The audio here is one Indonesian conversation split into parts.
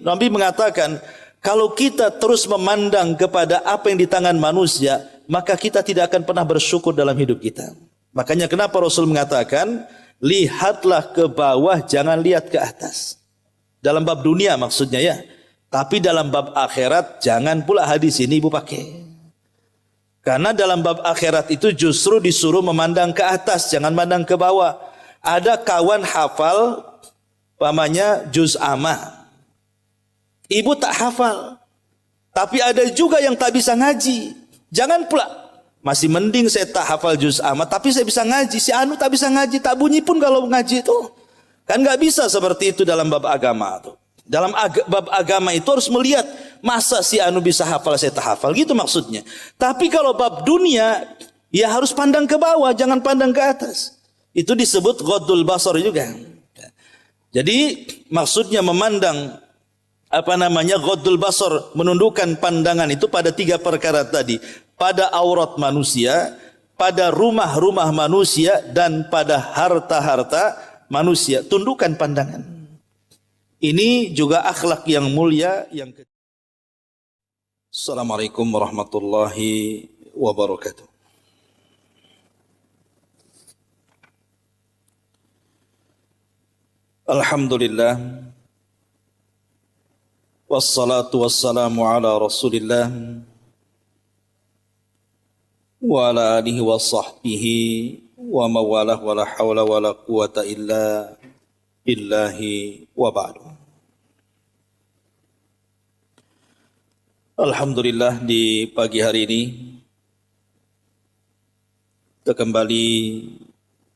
Nabi mengatakan, kalau kita terus memandang kepada apa yang di tangan manusia, maka kita tidak akan pernah bersyukur dalam hidup kita. Makanya kenapa Rasul mengatakan, lihatlah ke bawah, jangan lihat ke atas. Dalam bab dunia maksudnya ya. Tapi dalam bab akhirat, jangan pula hadis ini ibu pakai. Karena dalam bab akhirat itu justru disuruh memandang ke atas, jangan memandang ke bawah. Ada kawan hafal, pamannya juz amma. Ibu tak hafal. Tapi ada juga yang tak bisa ngaji. Jangan pula, masih mending saya tak hafal juz amma, tapi saya bisa ngaji. Si anu tak bisa ngaji, tak bunyi pun kalau ngaji itu. Kan nggak bisa seperti itu dalam bab agama itu. Dalam bab agama itu harus melihat, masa si anu bisa hafal saya tak hafal, gitu maksudnya. Tapi kalau bab dunia, ya harus pandang ke bawah, jangan pandang ke atas. Itu disebut ghaddul basar juga. Jadi maksudnya memandang ghaddul basar, menundukkan pandangan itu pada 3 perkara tadi, pada aurat manusia, pada rumah-rumah manusia, dan pada harta-harta manusia. Tundukkan pandangan. Ini juga akhlak yang mulia yang ketiga. Assalamualaikum warahmatullahi wabarakatuh. Alhamdulillah. Wassalatu wassalamu ala Rasulillah wa ala alihi wa sahbihi wa mawalah wa la hawla wa la quwata illa billahi wa ba'du. Alhamdulillah, di pagi hari ini kita kembali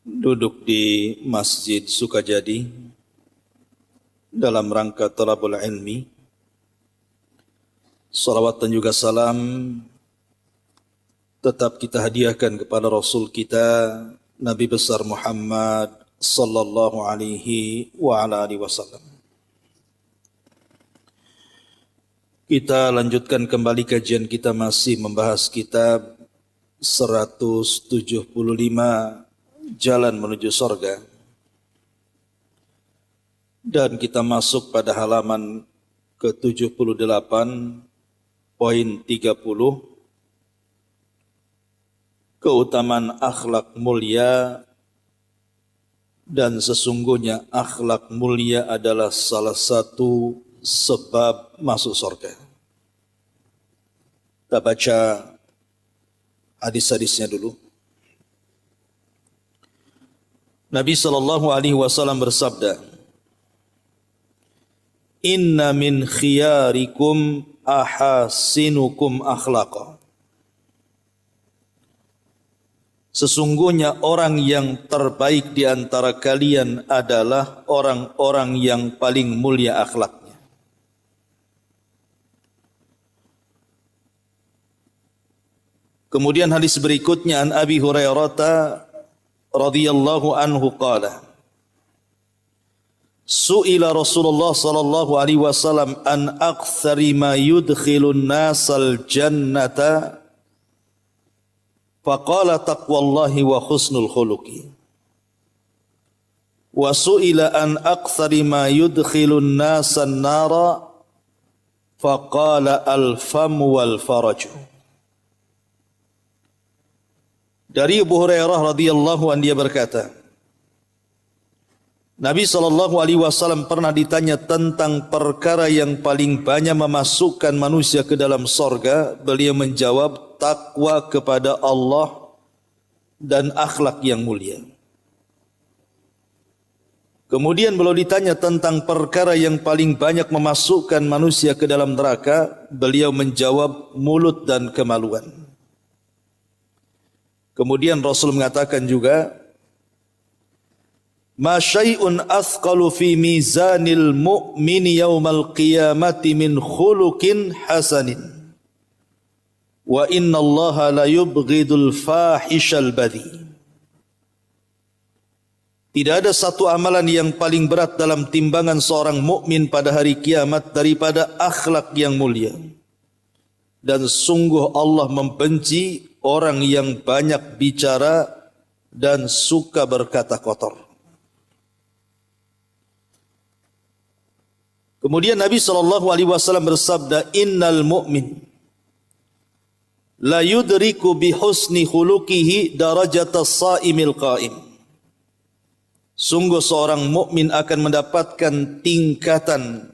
duduk di Masjid Sukajadi dalam rangka talabul ilmi. Salawat dan juga salam tetap kita hadiahkan kepada Rasul kita, Nabi besar Muhammad sallallahu alaihi wa ala alihi wasallam. Kita lanjutkan kembali kajian kita, masih membahas kitab 175 Jalan Menuju Surga. Dan kita masuk pada halaman ke-78 poin 30, keutamaan akhlak mulia. Dan sesungguhnya akhlak mulia adalah salah satu sebab masuk surga. Kita baca hadis-hadisnya dulu. Nabi SAW bersabda, Inna min khiyarikum ahasinukum akhlaqa. Sesungguhnya orang yang terbaik di antara kalian adalah orang-orang yang paling mulia akhlaknya. Kemudian hadis berikutnya, an Abi Hurairah radhiyallahu anhu qala, Su'ila Rasulullah sallallahu alaihi wasallam an aktsari ma yudkhilun nasal jannata faqala taqwallahi wa husnul khuluqi. Wa su'ila an aktsari ma yudkhilun nasan nara faqala al-fam wal faraj. Dari Abu Hurairah radhiyallahu anhu, dia berkata, Nabi SAW pernah ditanya tentang perkara yang paling banyak memasukkan manusia ke dalam sorga. Beliau menjawab, takwa kepada Allah dan akhlak yang mulia. Kemudian beliau ditanya tentang perkara yang paling banyak memasukkan manusia ke dalam neraka. Beliau menjawab, mulut dan kemaluan. Kemudian Rasul mengatakan juga, Ma syai'un athqalu fi mizanil mu'mini yawmal qiyamati min khuluqin hasanin. Wa inna allaha la yubghidul fahishal badhi. Tidak ada satu amalan yang paling berat dalam timbangan seorang mukmin pada hari kiamat daripada akhlak yang mulia. Dan sungguh Allah membenci orang yang banyak bicara dan suka berkata kotor. Kemudian Nabi SAW bersabda, innal mu'min la yudriku bi husni khuluqihi darajatas saimil qa'im. Sungguh seorang mukmin akan mendapatkan tingkatan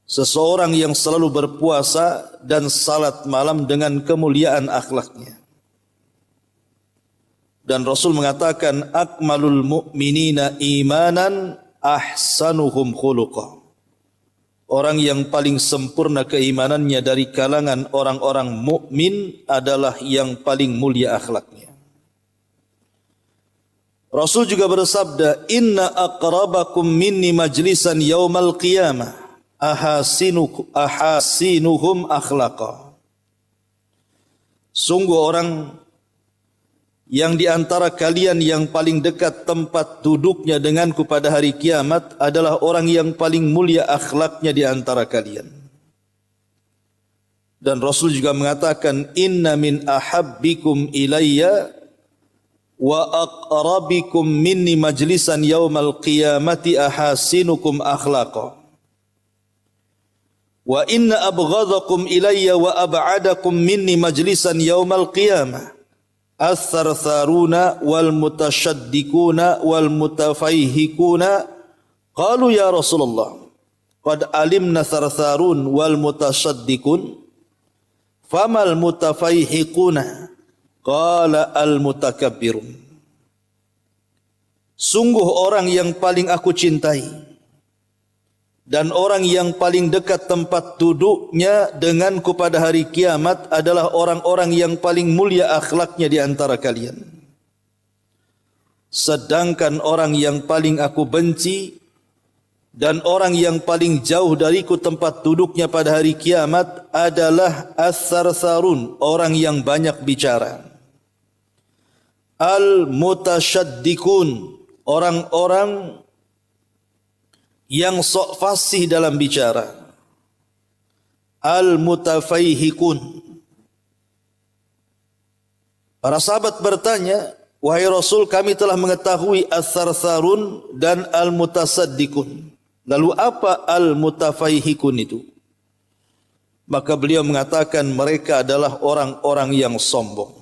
seseorang yang selalu berpuasa dan salat malam dengan kemuliaan akhlaknya. Dan Rasul mengatakan, akmalul mu'minina imanan ahsanuhum khuluqa. Orang yang paling sempurna keimanannya dari kalangan orang-orang mukmin adalah yang paling mulia akhlaknya. Rasul juga bersabda, inna aqrabakum minni majlisan yaumal qiyamah ahasinuhum akhlaqa. Sungguh orang yang di antara kalian yang paling dekat tempat duduknya denganku pada hari kiamat adalah orang yang paling mulia akhlaknya di antara kalian. Dan Rasul juga mengatakan, inna min ahabbikum ilayya wa aqrabikum minni majlisan yaumal qiyamati ahasinukum akhlaqa. Wa inna abghadakum ilayya wa ab'adakum minni majlisan yaumal qiyamah as-sarsaruna wal mutasyaddikuna wal mutafayhikuna. Qalu ya Rasulullah, qad alimna sarsarun wal mutasyaddikun, famal mutafayhikuna? Qala al mutakabbirun. Sungguh orang yang paling aku cintai dan orang yang paling dekat tempat duduknya denganku pada hari kiamat adalah orang-orang yang paling mulia akhlaknya di antara kalian. Sedangkan orang yang paling aku benci dan orang yang paling jauh dariku tempat duduknya pada hari kiamat adalah as-sarsarun, orang yang banyak bicara. Al-mutasyaddikun, orang-orang yang sok fasih dalam bicara. Al-mutafayhikun. Para sahabat bertanya, wahai Rasul, kami telah mengetahui as-sarsarun dan al-mutasaddikun. Lalu apa al-mutafayhikun itu? Maka beliau mengatakan mereka adalah orang-orang yang sombong.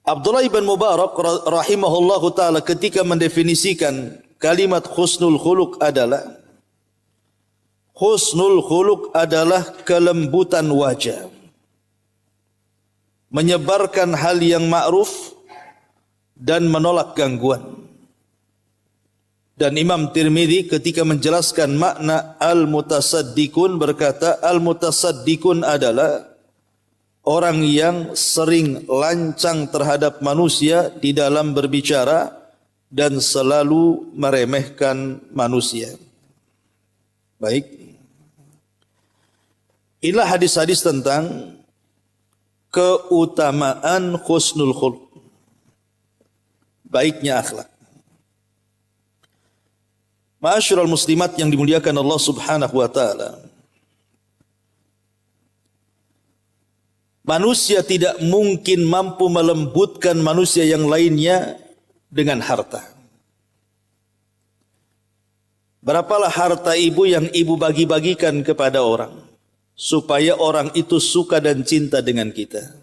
Abdullah ibn Mubarak rahimahullahu ta'ala ketika mendefinisikan kalimat husnul khuluq adalah kelembutan wajah, menyebarkan hal yang ma'ruf dan menolak gangguan. Dan Imam Tirmidzi ketika menjelaskan makna al-mutasaddikun berkata, al-mutasaddikun adalah orang yang sering lancang terhadap manusia di dalam berbicara dan selalu meremehkan manusia. Baik. Inilah hadis-hadis tentang keutamaan husnul khuluq, baiknya akhlak. Ma'asyiral muslimat yang dimuliakan Allah Subhanahu wa taala. Manusia tidak mungkin mampu melembutkan manusia yang lainnya dengan harta. Berapalah harta ibu yang ibu bagi-bagikan kepada orang supaya orang itu suka dan cinta dengan kita.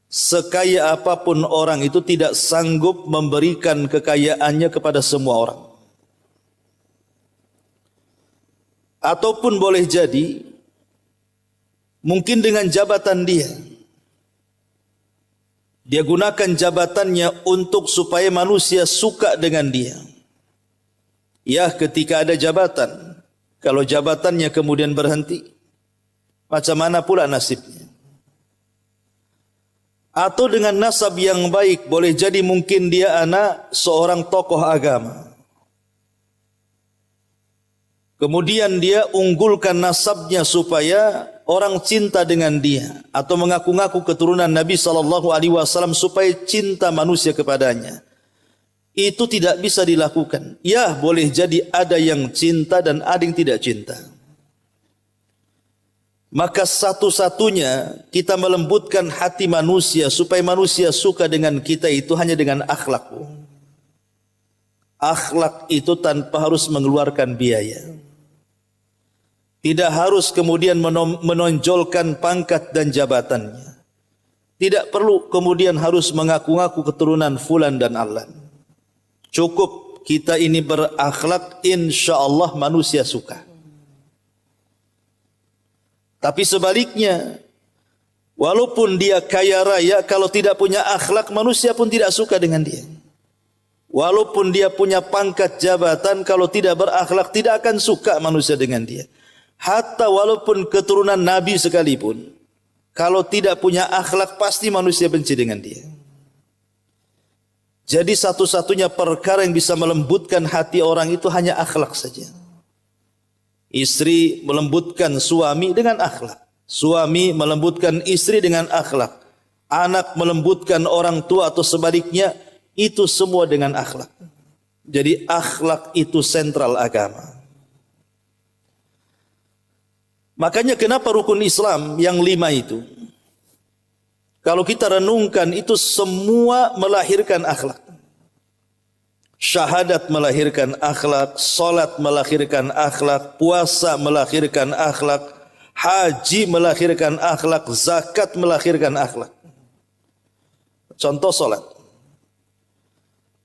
Sekaya apapun orang itu tidak sanggup memberikan kekayaannya kepada semua orang. Ataupun boleh jadi mungkin dengan jabatan dia gunakan jabatannya untuk supaya manusia suka dengan dia. Ya, ketika ada jabatan, kalau jabatannya kemudian berhenti, macam mana pula nasibnya? Atau dengan nasab yang baik, boleh jadi mungkin dia anak seorang tokoh agama. Kemudian dia unggulkan nasabnya supaya orang cinta dengan dia, atau mengaku-ngaku keturunan Nabi SAW supaya cinta manusia kepadanya. Itu tidak bisa dilakukan. Ya, boleh jadi ada yang cinta dan ada yang tidak cinta. Maka satu-satunya kita melembutkan hati manusia supaya manusia suka dengan kita itu hanya dengan akhlak. Akhlak itu tanpa harus mengeluarkan biaya. Tidak harus kemudian menonjolkan pangkat dan jabatannya. Tidak perlu kemudian harus mengaku-ngaku keturunan fulan dan alan. Cukup kita ini berakhlak, insya Allah manusia suka. Tapi sebaliknya, walaupun dia kaya raya, kalau tidak punya akhlak, manusia pun tidak suka dengan dia. Walaupun dia punya pangkat jabatan, kalau tidak berakhlak, tidak akan suka manusia dengan dia. Hatta walaupun keturunan Nabi sekalipun, kalau tidak punya akhlak, pasti manusia benci dengan dia. Jadi satu-satunya perkara yang bisa melembutkan hati orang itu hanya akhlak saja. Istri melembutkan suami dengan akhlak. Suami melembutkan istri dengan akhlak. Anak melembutkan orang tua atau sebaliknya, itu semua dengan akhlak. Jadi akhlak itu sentral agama. Makanya kenapa rukun Islam yang 5 itu, kalau kita renungkan, itu semua melahirkan akhlak. Syahadat melahirkan akhlak, salat melahirkan akhlak, puasa melahirkan akhlak, haji melahirkan akhlak, zakat melahirkan akhlak. Contoh salat.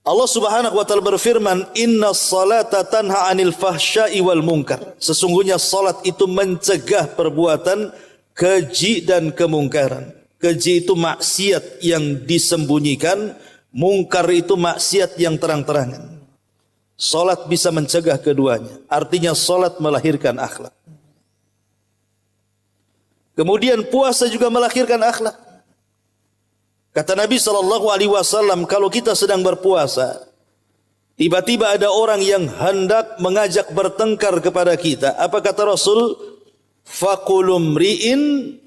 Allah Subhanahu wa taala berfirman, "Inna salata tanha 'anil fahsya'i wal munkar." Sesungguhnya salat itu mencegah perbuatan keji dan kemungkaran. Keji itu maksiat yang disembunyikan, mungkar itu maksiat yang terang-terangan. Salat bisa mencegah keduanya. Artinya salat melahirkan akhlak. Kemudian puasa juga melahirkan akhlak. Kata Nabi SAW, kalau kita sedang berpuasa, tiba-tiba ada orang yang hendak mengajak bertengkar kepada kita. Apa kata Rasul? Faqulum ri'in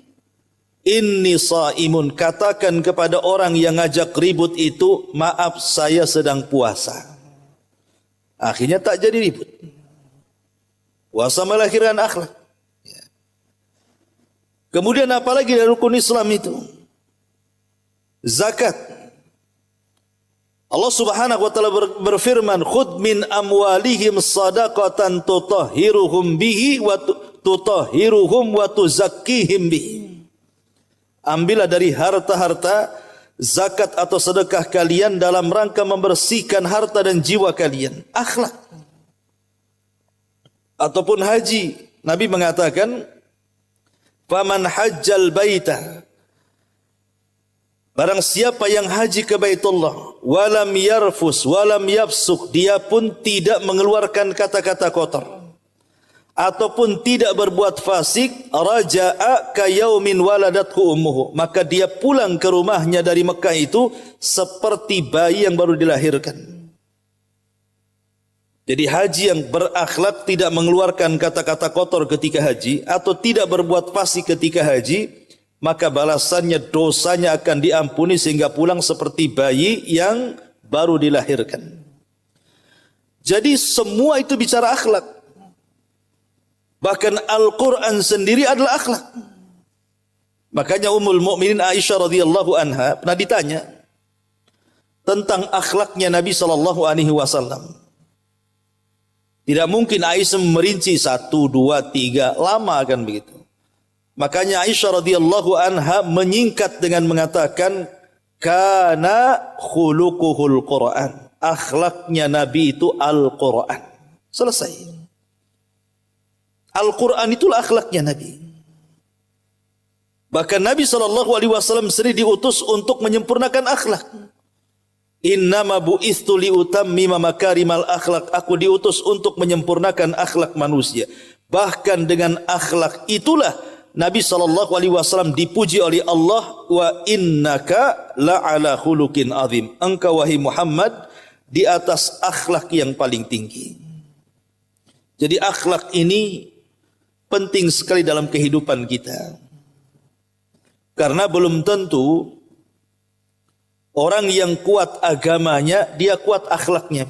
inni sa'imun. Katakan kepada orang yang ngajak ribut itu, maaf saya sedang puasa. Akhirnya tak jadi ribut. Puasa melahirkan akhlak. Kemudian apalagi dari rukun Islam itu? Zakat. Allah Subhanahu wa taala berfirman, "Khudh min amwalihim shadaqatan tutahhiruhum bihi wa tutahhiruhum wa tuzakkihim bihi." Ambillah dari harta-harta zakat atau sedekah kalian dalam rangka membersihkan harta dan jiwa kalian. Akhlak. Ataupun haji, Nabi mengatakan, "Faman hajjal baita." Barang siapa yang haji ke Baitullah, walam yarfus, walam yafsuk, dia pun tidak mengeluarkan kata-kata kotor, ataupun tidak berbuat fasik, raja'a ka yaumin waladathu ummuhu, maka dia pulang ke rumahnya dari Mekah itu seperti bayi yang baru dilahirkan. Jadi haji yang berakhlak, tidak mengeluarkan kata-kata kotor ketika haji, atau tidak berbuat fasik ketika haji, maka balasannya, dosanya akan diampuni sehingga pulang seperti bayi yang baru dilahirkan. Jadi semua itu bicara akhlak. Bahkan Al-Quran sendiri adalah akhlak. Makanya Ummul Mukminin Aisyah radhiyallahu anha pernah ditanya tentang akhlaknya Nabi SAW. Tidak mungkin Aisyah merinci 1, 2, 3, lama kan begitu. Makanya Aisyah radhiyallahu anha menyingkat dengan mengatakan, kana khuluquhul Quran. Akhlaknya Nabi itu Al-Quran. Selesai. Al-Quran itulah akhlaknya Nabi. Bahkan Nabi SAW sendiri diutus untuk menyempurnakan akhlak. Innama bu'ithu liutammima makarimal akhlak. Aku diutus untuk menyempurnakan akhlak manusia. Bahkan dengan akhlak itulah Nabi SAW dipuji oleh Allah, wa innaka la'ala khuluqin azim. Engkau wahai Muhammad di atas akhlak yang paling tinggi. Jadi akhlak ini penting sekali dalam kehidupan kita. Karena belum tentu orang yang kuat agamanya, dia kuat akhlaknya.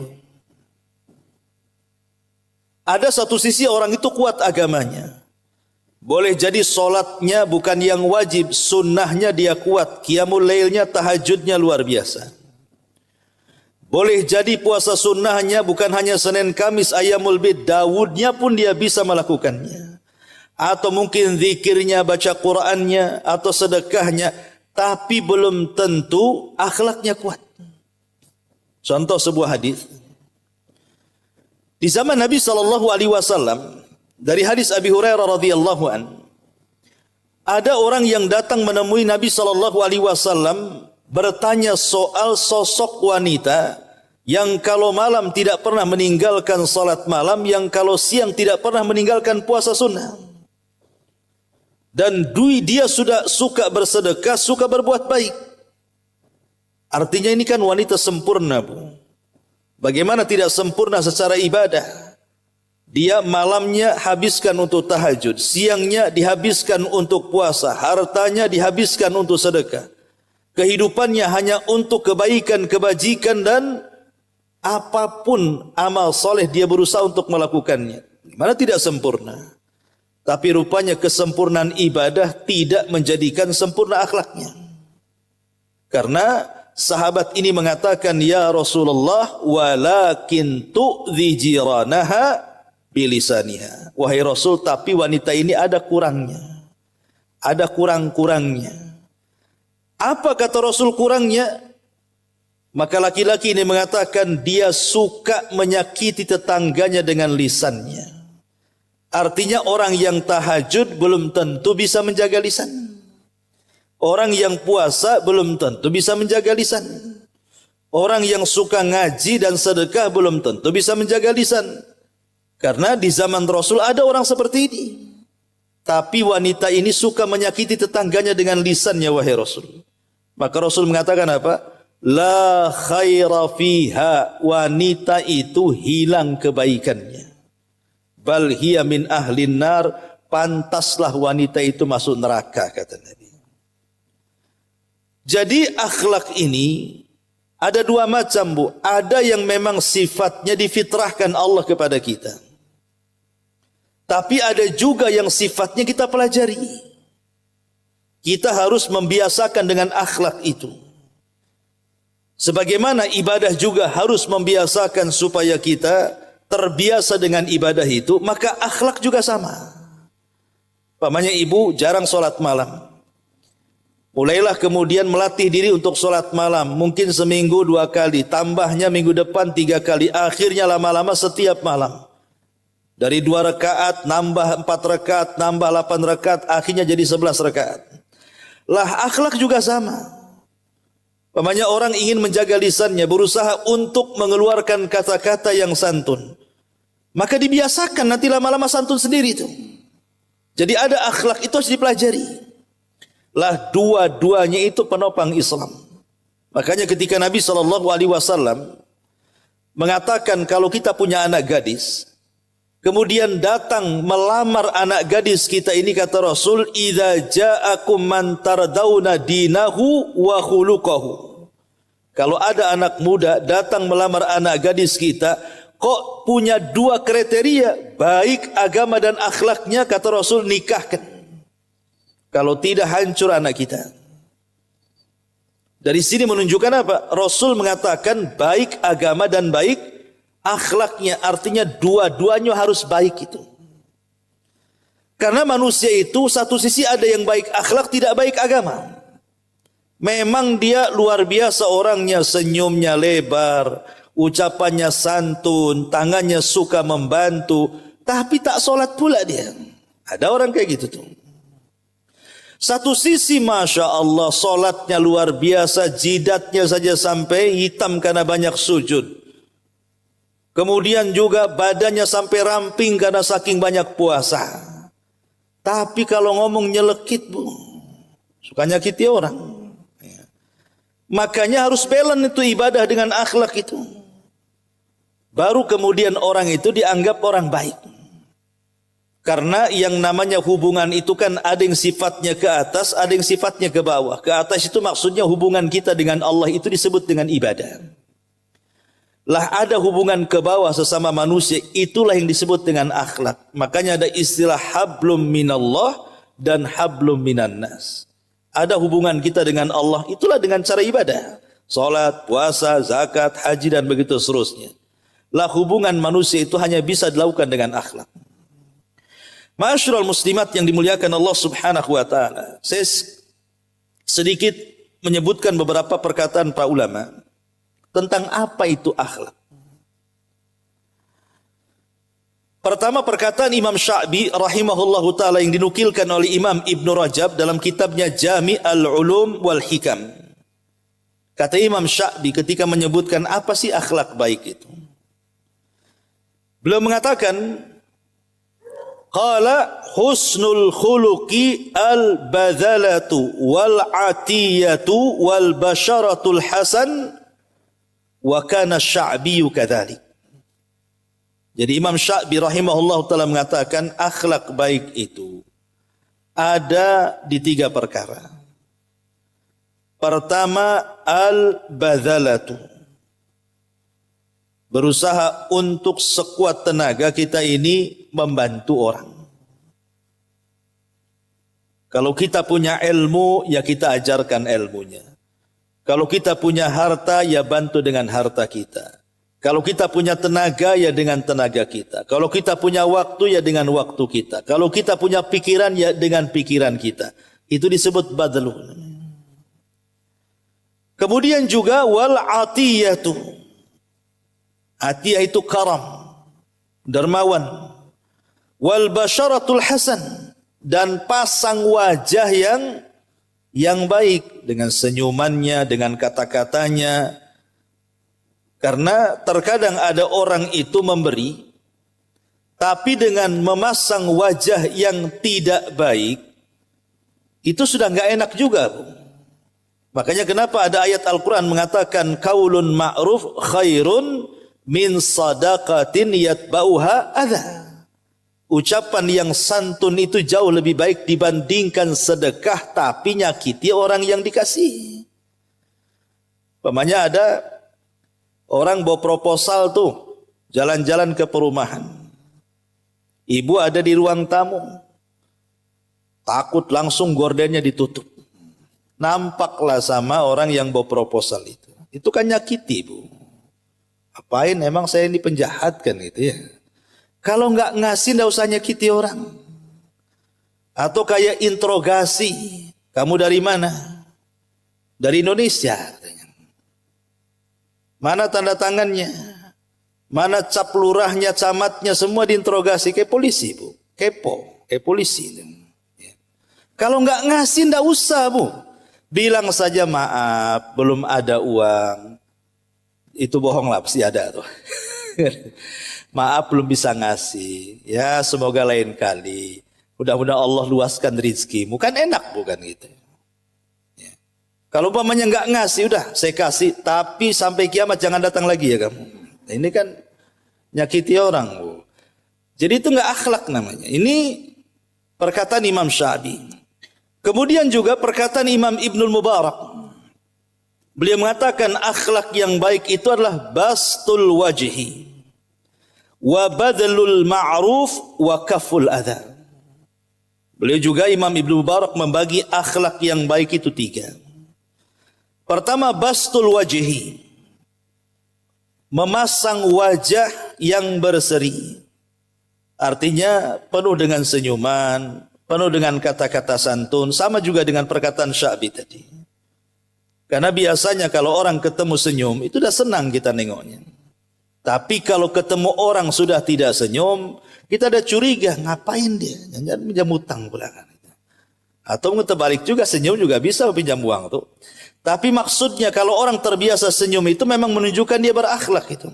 Ada satu sisi orang itu kuat agamanya. Boleh jadi solatnya bukan yang wajib, sunnahnya dia kuat, qiyamul lailnya, tahajudnya luar biasa. Boleh jadi puasa sunnahnya bukan hanya Senin, Kamis, Ayyamul Bid, Daudnya pun dia bisa melakukannya. Atau mungkin zikirnya, baca Qur'annya, atau sedekahnya, tapi belum tentu akhlaknya kuat. Contoh sebuah hadis. Di zaman Nabi SAW, dari hadis Abi Hurairah radhiyallahu an, ada orang yang datang menemui Nabi SAW bertanya soal sosok wanita yang kalau malam tidak pernah meninggalkan salat malam, yang kalau siang tidak pernah meninggalkan puasa sunnah. Dan dia sudah suka bersedekah, suka berbuat baik. Artinya ini kan wanita sempurna, Bu. Bagaimana tidak sempurna secara ibadah? Dia malamnya habiskan untuk tahajud, siangnya dihabiskan untuk puasa, hartanya dihabiskan untuk sedekah. Kehidupannya hanya untuk kebaikan, kebajikan, dan apapun amal soleh dia berusaha untuk melakukannya. Mana tidak sempurna? Tapi rupanya kesempurnaan ibadah tidak menjadikan sempurna akhlaknya. Karena sahabat ini mengatakan, ya Rasulullah, walakin tu'dhi jiranaha bilisaniha. Wahai Rasul, tapi wanita ini ada kurangnya. Ada kurang-kurangnya. Apa kata Rasul kurangnya? Maka laki-laki ini mengatakan dia suka menyakiti tetangganya dengan lisannya. Artinya orang yang tahajud belum tentu bisa menjaga lisan. Orang yang puasa belum tentu bisa menjaga lisan. Orang yang suka ngaji dan sedekah belum tentu bisa menjaga lisan. Karena di zaman Rasul ada orang seperti ini. Tapi wanita ini suka menyakiti tetangganya dengan lisannya, wahai Rasul. Maka Rasul mengatakan apa? La khaira fiha, wanita itu hilang kebaikannya. Bal hiya min ahlin nar, pantaslah wanita itu masuk neraka, kata Nabi. Jadi akhlak ini ada dua macam, Bu. Ada yang memang sifatnya difitrahkan Allah kepada kita. Tapi ada juga yang sifatnya kita pelajari. Kita harus membiasakan dengan akhlak itu. Sebagaimana ibadah juga harus membiasakan supaya kita terbiasa dengan ibadah itu, maka akhlak juga sama. Pamannya ibu jarang sholat malam. Mulailah kemudian melatih diri untuk sholat malam. Mungkin seminggu 2 kali, tambahnya minggu depan 3 kali. Akhirnya lama-lama setiap malam. Dari 2 rakaat, nambah 4 rakaat, nambah 8 rakaat, akhirnya jadi 11 rakaat. Lah akhlak juga sama. Pamannya orang ingin menjaga lisannya, berusaha untuk mengeluarkan kata-kata yang santun. Maka dibiasakan, nanti lama-lama santun sendiri itu. Jadi ada akhlak itu harus dipelajari. Lah dua-duanya itu penopang Islam. Makanya ketika Nabi SAW mengatakan kalau kita punya anak gadis, kemudian datang melamar anak gadis kita ini, kata Rasul, idza ja'akum man tardawna dinahu wa khuluquhu. Kalau ada anak muda datang melamar anak gadis kita, kok punya 2 kriteria, baik agama dan akhlaknya, kata Rasul, nikahkan. Kalau tidak, hancur anak kita. Dari sini menunjukkan apa? Rasul mengatakan baik agama dan baik akhlaknya, artinya dua-duanya harus baik itu. Karena manusia itu satu sisi ada yang baik akhlak, tidak baik agama. Memang dia luar biasa orangnya, senyumnya lebar, ucapannya santun, tangannya suka membantu, tapi tak sholat pula dia. Ada orang kayak gitu tuh. Satu sisi Masya Allah sholatnya luar biasa, jidatnya saja sampai hitam karena banyak sujud. Kemudian juga badannya sampai ramping karena saking banyak puasa. Tapi kalau ngomong nyelekit, Bu, suka nyakiti orang. Makanya harus balance itu ibadah dengan akhlak itu. Baru kemudian orang itu dianggap orang baik. Karena yang namanya hubungan itu kan ada yang sifatnya ke atas, ada yang sifatnya ke bawah. Ke atas itu maksudnya hubungan kita dengan Allah itu disebut dengan ibadah. Lah ada hubungan ke bawah sesama manusia, itulah yang disebut dengan akhlak. Makanya ada istilah hablum minallah dan hablum minan nas. Ada hubungan kita dengan Allah, itulah dengan cara ibadah. Salat, puasa, zakat, haji dan begitu seterusnya. Lah hubungan manusia itu hanya bisa dilakukan dengan akhlak. Ma'asyiral muslimat yang dimuliakan Allah Subhanahu wa taala. Saya sedikit menyebutkan beberapa perkataan para ulama tentang apa itu akhlak. Pertama perkataan Imam Sya'bi rahimahullahu taala yang dinukilkan oleh Imam Ibn Rajab dalam kitabnya Jami' al-Ulum wal Hikam. Kata Imam Sya'bi ketika menyebutkan apa sih akhlak baik itu. Beliau mengatakan, qala husnul khuluqi al-badhalatu wal-atiyatu wal-basharatul hasan wa kana Sya'biyu kadzalik. Jadi Imam Sya'bi rahimahullah ta'ala mengatakan akhlak baik itu ada di 3 perkara. Pertama, al-badhalatu. Berusaha untuk sekuat tenaga kita ini membantu orang. Kalau kita punya ilmu, ya kita ajarkan ilmunya. Kalau kita punya harta, ya bantu dengan harta kita. Kalau kita punya tenaga, ya dengan tenaga kita. Kalau kita punya waktu, ya dengan waktu kita. Kalau kita punya pikiran, ya dengan pikiran kita. Itu disebut badlu. Kemudian juga wal atiyatu. Atiyah itu karam, dermawan. Wal basyaratul hasan, dan pasang wajah yang baik dengan senyumannya, dengan kata-katanya. Karena terkadang ada orang itu memberi, tapi dengan memasang wajah yang tidak baik, itu sudah enggak enak juga. Makanya kenapa ada ayat Al-Quran mengatakan qaulun ma'ruf khairun min sadaqatin yatba'uha adha. Ucapan yang santun itu jauh lebih baik dibandingkan sedekah tapi nyakiti orang yang dikasih. Umpamanya ada orang bawa proposal tuh, jalan-jalan ke perumahan. Ibu ada di ruang tamu. Takut langsung gordennya ditutup. Nampaklah sama orang yang bawa proposal itu. Itu kan nyakiti, Bu. Apain emang saya ini penjahat kan gitu ya. Kalau nggak ngasih nggak usah nyakiti orang. Atau kayak interogasi. Kamu dari mana? Dari Indonesia. Mana tanda tangannya? Mana cap lurahnya, camatnya, semua diinterogasi kayak polisi, Bu. Kepo, kayak polisi. Kalau nggak ngasih nggak usah, Bu. Bilang saja maaf, belum ada uang. Itu bohong lah, pasti ada tuh. Maaf belum bisa ngasih. Ya semoga lain kali. Mudah-mudahan Allah luaskan rezekimu. Kan enak bukan gitu. Ya. Kalau umpamanya nggak ngasih, udah saya kasih. Tapi sampai kiamat jangan datang lagi ya kamu. Nah, ini kan nyakiti orang, Bu. Jadi itu nggak akhlak namanya. Ini perkataan Imam Sya'bi. Kemudian juga perkataan Imam Ibnul Mubarak. Beliau mengatakan akhlak yang baik itu adalah bastul wajhi wa badlul ma'ruf wa kaful adha. Beliau juga Imam Ibnu Mubarak membagi akhlak yang baik itu 3. Pertama, bastul wajhi. Memasang wajah yang berseri. Artinya penuh dengan senyuman, penuh dengan kata-kata santun, sama juga dengan perkataan Sya'bi tadi. Karena biasanya kalau orang ketemu senyum, itu udah senang kita nengoknya. Tapi kalau ketemu orang sudah tidak senyum, kita ada curiga, ngapain dia? Jangan pinjam utang pula kan. Atau terbalik juga, senyum juga bisa pinjam uang tuh. Tapi maksudnya kalau orang terbiasa senyum itu memang menunjukkan dia berakhlak itu.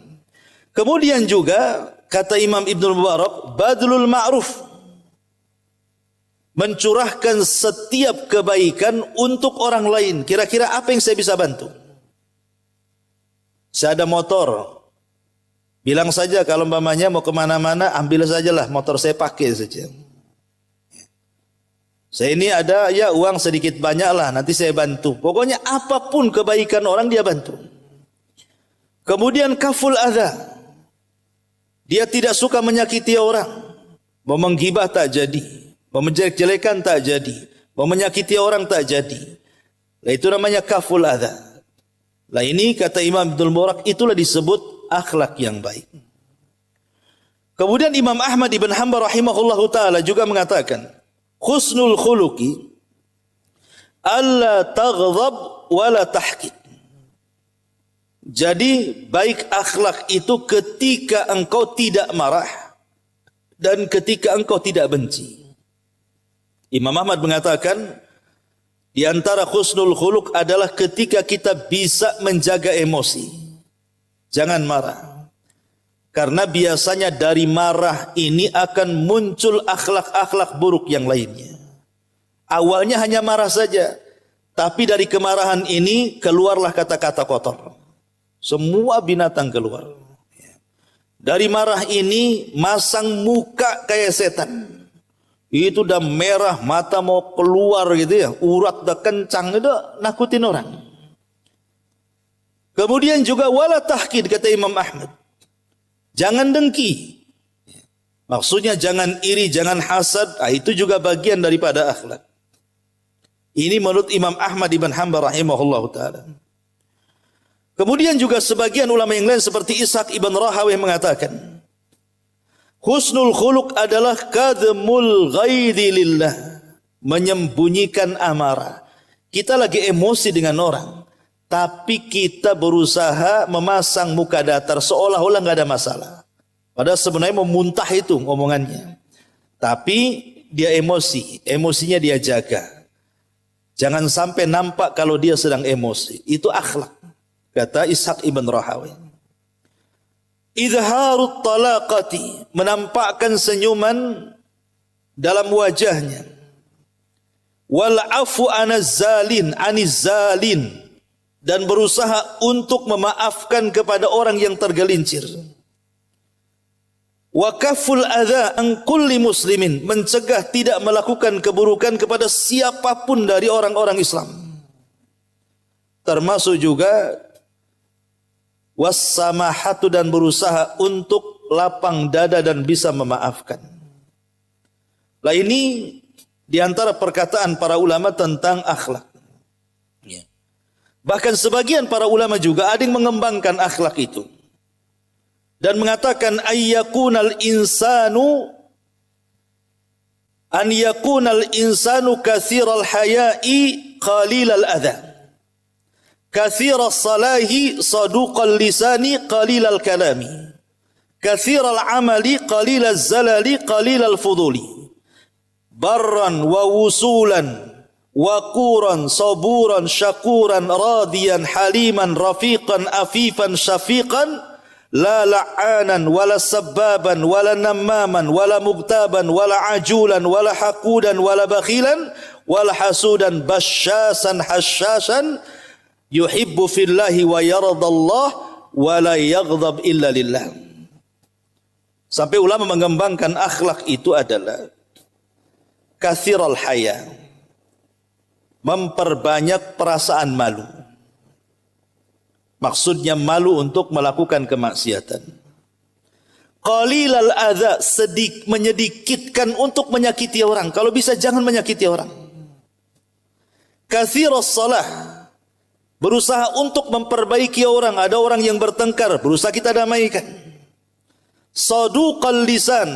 Kemudian juga kata Imam Ibnul Mubarak, badlul ma'ruf. Mencurahkan setiap kebaikan untuk orang lain. Kira-kira apa yang saya bisa bantu? Saya ada motor. Bilang saja kalau umpamanya mau kemana-mana, ambil sajalah motor saya pakai saja. Saya ini ada ya uang sedikit banyak lah, nanti saya bantu. Pokoknya apapun kebaikan orang dia bantu. Kemudian kaful adha. Dia tidak suka menyakiti orang. Mau menggibah tak jadi. Mau menjelek-jelekan tak jadi. Mau menyakiti orang tak jadi. Nah, itu namanya kaful adha. Lah ini kata Imam Ibnul Mubarak itulah disebut akhlak yang baik. Kemudian Imam Ahmad ibn Hanbal rahimahullahu taala juga mengatakan, husnul khuluqi alla taghdab wala tahqid. Jadi baik akhlak itu ketika engkau tidak marah dan ketika engkau tidak benci. Imam Ahmad mengatakan di antara husnul khuluq adalah ketika kita bisa menjaga emosi. Jangan marah. Karena biasanya dari marah ini akan muncul akhlak-akhlak buruk yang lainnya. Awalnya hanya marah saja, tapi dari kemarahan ini keluarlah kata-kata kotor. Semua binatang keluar. Dari marah ini masang muka kayak setan. Itu udah merah, mata mau keluar gitu ya, urat udah kencang, itu nakutin orang. Kemudian juga wala tahqid kata Imam Ahmad. Jangan dengki. Maksudnya jangan iri, jangan hasad. Itu juga bagian daripada akhlak. Ini menurut Imam Ahmad ibn Hanbal rahimahullah ta'ala. Kemudian juga sebagian ulama yang lain seperti Ishaq ibn Rahawih mengatakan, husnul khuluq adalah kadmul ghaidhi lillah. Menyembunyikan amarah. Kita lagi emosi dengan orang, tapi kita berusaha memasang muka datar seolah-olah nggak ada masalah. Padahal sebenarnya memuntah itu omongannya. Tapi dia emosi, emosinya dia jaga. Jangan sampai nampak kalau dia sedang emosi. Itu akhlak, kata Ishaq ibn Rahawih. Izharut talaqati, menampakkan senyuman dalam wajahnya. Wal afu aniz zalin, dan berusaha untuk memaafkan kepada orang yang tergelincir. Wa kaful adza an kulli muslimin, mencegah tidak melakukan keburukan kepada siapapun dari orang-orang Islam. Termasuk juga wassamahatu, dan berusaha untuk lapang dada dan bisa memaafkan. Lah ini di antara perkataan para ulama tentang akhlak. Bahkan sebagian para ulama juga ada yang mengembangkan akhlak itu dan mengatakan an yakunal insanu katsiral haya'i qalilal adha, katsiral salahi saduqal lisani qalilal kalami, katsiral amali qalilal zalali qalilal fuduli, barran wa wusulan waquran saburan syakuran radiyan haliman rafiqan afifan syafiqan la la'anan wala sabbaban wala nammaman wala mugtaban wala ajulan wala haqudan wala bakhilan wala hasudan basyasan hasyasan yuhibbu fillahi wa yaradallah wala yaghdab illa lillah. Sampai ulama mengembangkan akhlak itu adalah kathiral haya, memperbanyak perasaan malu. Maksudnya malu untuk melakukan kemaksiatan. Qalilal adza, menyedikitkan untuk menyakiti orang. Kalau bisa jangan menyakiti orang. Katsiras salah, berusaha untuk memperbaiki orang. Ada orang yang bertengkar, berusaha kita damaikan. Saduqal lisan,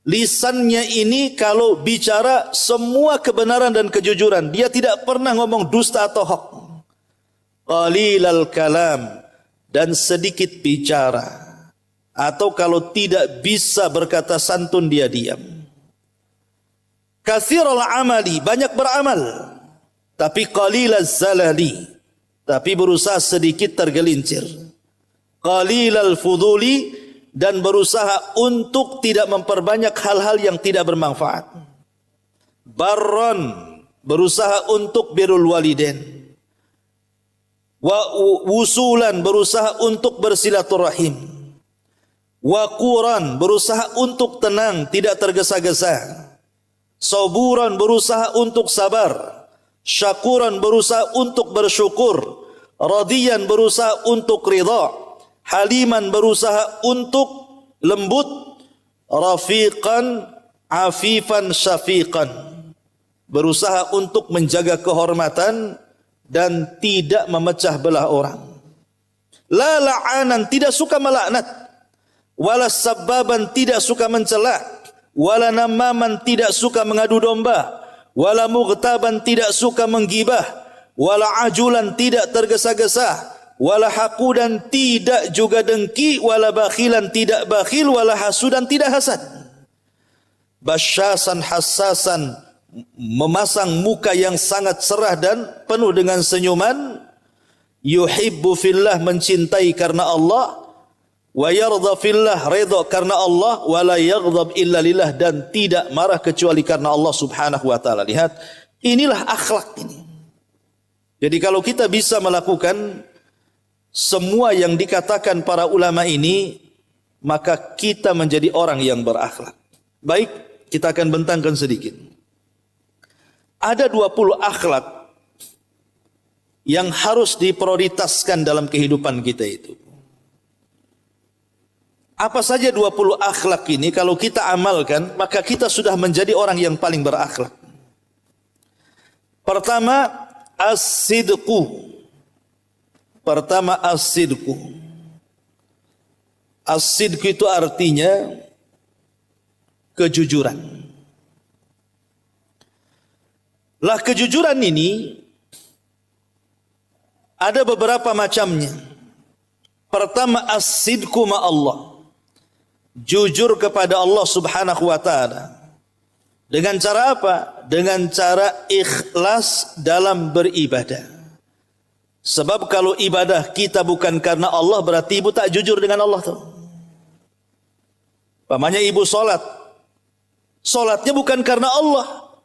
lisannya ini kalau bicara semua kebenaran dan kejujuran. Dia tidak pernah ngomong dusta atau hoax. Qalilal kalam, dan sedikit bicara. Atau kalau tidak bisa berkata santun, dia diam. Katsiral amali, banyak beramal. Tapi qalilaz zalali, tapi berusaha sedikit tergelincir. Qalilal fuduli, dan berusaha untuk tidak memperbanyak hal-hal yang tidak bermanfaat. Barron, berusaha untuk birrul walidain. Wa wusulan, berusaha untuk bersilaturahim. Wa quran, berusaha untuk tenang, tidak tergesa-gesa. Saburan, berusaha untuk sabar. Syakuran, berusaha untuk bersyukur. Radiyan, berusaha untuk ridha. Haliman, berusaha untuk lembut. Rafiqan afifan syafiqan, berusaha untuk menjaga kehormatan dan tidak memecah belah orang. La la'anan, tidak suka melaknat. Wala sabbaban, tidak suka mencela. Wala namaman, tidak suka mengadu domba. Wala mughtaban, tidak suka menggibah. Wala ajulan, tidak tergesa-gesa. Wala haqudan, tidak juga dengki. Wala bakhilan, tidak bakhil. Wala hasudan, tidak hasad. Basyasan hassasan, memasang muka yang sangat cerah dan penuh dengan senyuman. Yuhibbu fillah, mencintai karena Allah. Wa yardha fillah, redha karena Allah. Wa la yaghdab illa lillah, dan tidak marah kecuali karena Allah subhanahu wa ta'ala. Lihat, inilah akhlak ini. Jadi kalau kita bisa melakukan semua yang dikatakan para ulama ini, maka kita menjadi orang yang berakhlak. Baik, kita akan bentangkan sedikit. Ada 20 akhlak yang harus diprioritaskan dalam kehidupan kita itu. Apa saja 20 akhlak ini kalau kita amalkan, maka kita sudah menjadi orang yang paling berakhlak. Pertama, as-sidqu. Pertama, as-sidqu. As-sidqu itu artinya kejujuran. Lah kejujuran ini ada beberapa macamnya. Pertama, as-sidqu ma Allah. Jujur kepada Allah subhanahu wa ta'ala. Dengan cara apa? Dengan cara ikhlas dalam beribadah. Sebab kalau ibadah kita bukan karena Allah, berarti ibu tak jujur dengan Allah tuh. Pamannya ibu sholat. Sholatnya bukan karena Allah,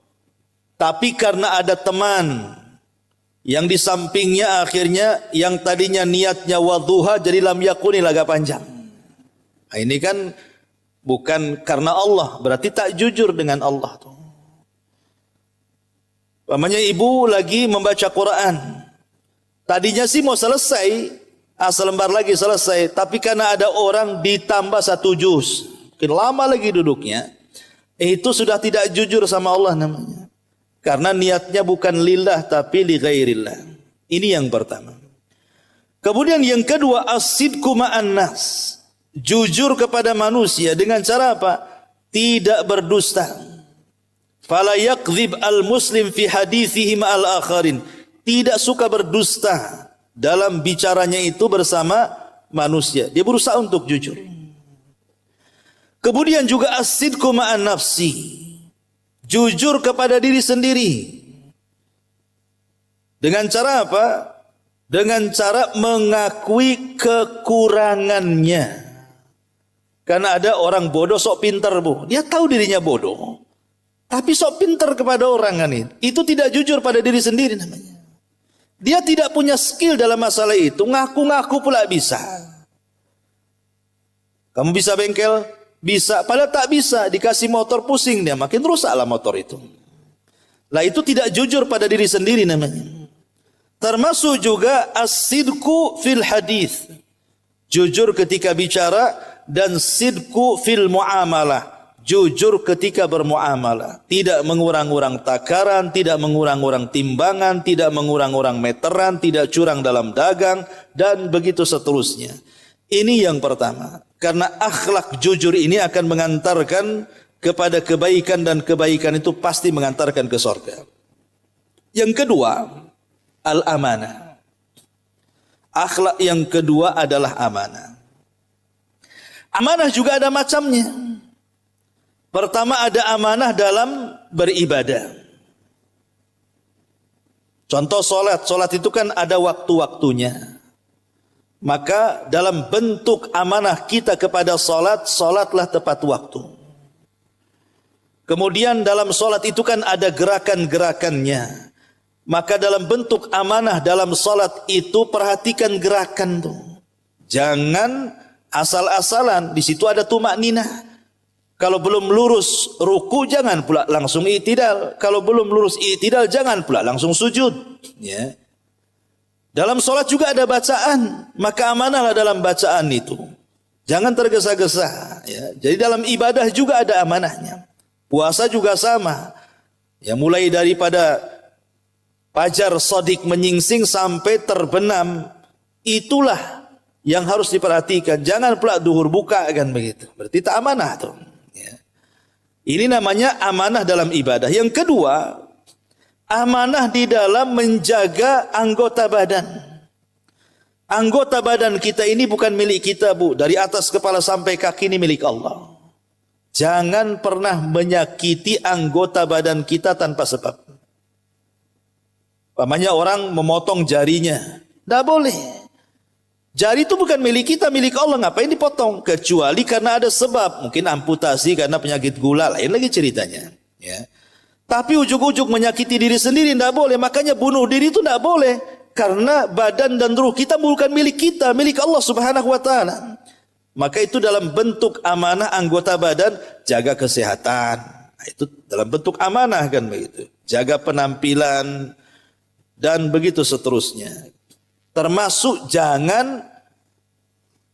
tapi karena ada teman yang di sampingnya, akhirnya yang tadinya niatnya wadduha jadi lam yakuni laga panjang. Nah, ini kan bukan karena Allah, berarti tak jujur dengan Allah tuh. Pamannya ibu lagi membaca Quran. Tadinya sih mau selesai, selembar lagi selesai, tapi karena ada orang ditambah 1 juz, mungkin lama lagi duduknya, itu sudah tidak jujur sama Allah namanya. Karena niatnya bukan lillah tapi li ghairillah. Ini yang pertama. Kemudian yang kedua, as-sidqu ma'an nas. Jujur kepada manusia dengan cara apa? Tidak berdusta. Fala yakdzib al-muslim fi hadithihi ma'al akharin. Tidak suka berdusta dalam bicaranya itu bersama manusia. Dia berusaha untuk jujur. Kemudian juga as-sidqu ma'an nafsi. Jujur kepada diri sendiri. Dengan cara apa? Dengan cara mengakui kekurangannya. Karena ada orang bodoh sok pintar, Bu. Dia tahu dirinya bodoh, tapi sok pintar kepada orang kan itu. Itu tidak jujur pada diri sendiri namanya. Dia tidak punya skill dalam masalah itu, ngaku-ngaku pula bisa. Kamu bisa bengkel? Bisa, padahal tak bisa. Dikasih motor pusing dia, makin rusaklah motor itu. Lah itu tidak jujur pada diri sendiri namanya. Termasuk juga as-sidqu fil hadis. Jujur ketika bicara, dan sidqu fil muamalah. Jujur ketika bermuamalah. Tidak mengurang-urang takaran, tidak mengurang-urang timbangan, tidak mengurang-urang meteran, tidak curang dalam dagang, dan begitu seterusnya. Ini yang pertama. Karena akhlak jujur ini akan mengantarkan kepada kebaikan, dan kebaikan itu pasti mengantarkan ke surga. Yang kedua, al-amanah. Akhlak yang kedua adalah amanah. Amanah juga ada macamnya. Pertama, ada amanah dalam beribadah. Contoh solat. Solat itu kan ada waktu-waktunya. Maka dalam bentuk amanah kita kepada solat, solatlah tepat waktu. Kemudian dalam solat itu kan ada gerakan-gerakannya. Maka dalam bentuk amanah dalam solat itu perhatikan gerakan tuh. Jangan asal-asalan, di situ ada tumakninah. Kalau belum lurus ruku, jangan pula langsung i'tidal. Kalau belum lurus i'tidal, jangan pula langsung sujud. Ya. Dalam solat juga ada bacaan, maka amanahlah dalam bacaan itu. Jangan tergesa-gesa. Ya. Jadi dalam ibadah juga ada amanahnya. Puasa juga sama. Ya, mulai daripada fajar shadiq menyingsing sampai terbenam, itulah yang harus diperhatikan. Jangan pula duhur buka kan begitu. Berarti tak amanah tuh. Ya. Ini namanya amanah dalam ibadah. Yang kedua, amanah di dalam menjaga anggota badan. Anggota badan kita ini bukan milik kita, Bu. Dari atas kepala sampai kaki ini milik Allah. Jangan pernah menyakiti anggota badan kita tanpa sebab. Pamannya orang memotong jarinya. Tidak boleh. Jari itu bukan milik kita, milik Allah. Ngapain dipotong? Kecuali karena ada sebab. Mungkin amputasi karena penyakit gula. Lain lagi ceritanya. Ya. Tapi ujuk-ujuk menyakiti diri sendiri tidak boleh. Makanya bunuh diri itu tidak boleh. Karena badan dan ruh kita bukan milik kita, milik Allah Subhanahu wa taala. Maka itu dalam bentuk amanah anggota badan, jaga kesehatan. Nah, itu dalam bentuk amanah kan begitu. Jaga penampilan dan begitu seterusnya. Termasuk jangan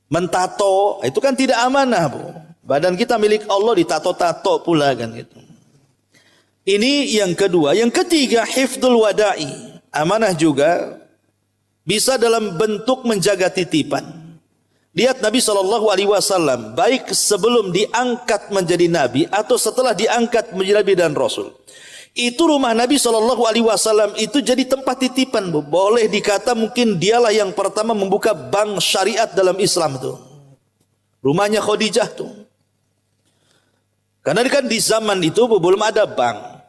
mentato, itu kan tidak amanah, Bu. Badan kita milik Allah ditato-tato pula kan gitu. Ini yang kedua. Yang ketiga, hifdzul wada'i. Amanah juga bisa dalam bentuk menjaga titipan. Lihat Nabi SAW, baik sebelum diangkat menjadi Nabi atau setelah diangkat menjadi Nabi dan Rasul. Itu rumah Nabi SAW itu jadi tempat titipan. Boleh dikata mungkin dialah yang pertama membuka bank syariat dalam Islam itu. Rumahnya Khadijah tuh. Karena kan di zaman itu belum ada bank.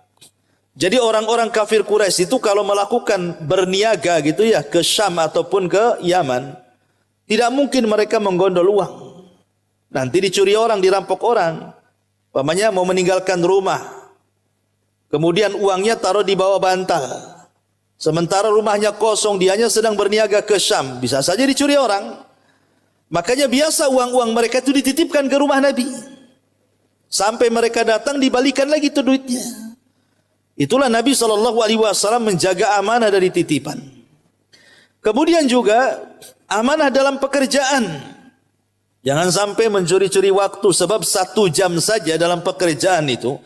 Jadi orang-orang kafir Quraisy itu kalau melakukan berniaga gitu ya ke Syam ataupun ke Yaman, tidak mungkin mereka menggondol uang. Nanti dicuri orang, dirampok orang. Pamannya mau meninggalkan rumah, kemudian uangnya taruh di bawah bantal. Sementara rumahnya kosong, dianya sedang berniaga ke Syam, bisa saja dicuri orang. Makanya biasa uang-uang mereka itu dititipkan ke rumah Nabi. Sampai mereka datang dibalikan lagi itu duitnya. Itulah Nabi SAW menjaga amanah dari titipan. Kemudian juga amanah dalam pekerjaan. Jangan sampai mencuri-curi waktu, sebab 1 jam saja dalam pekerjaan itu.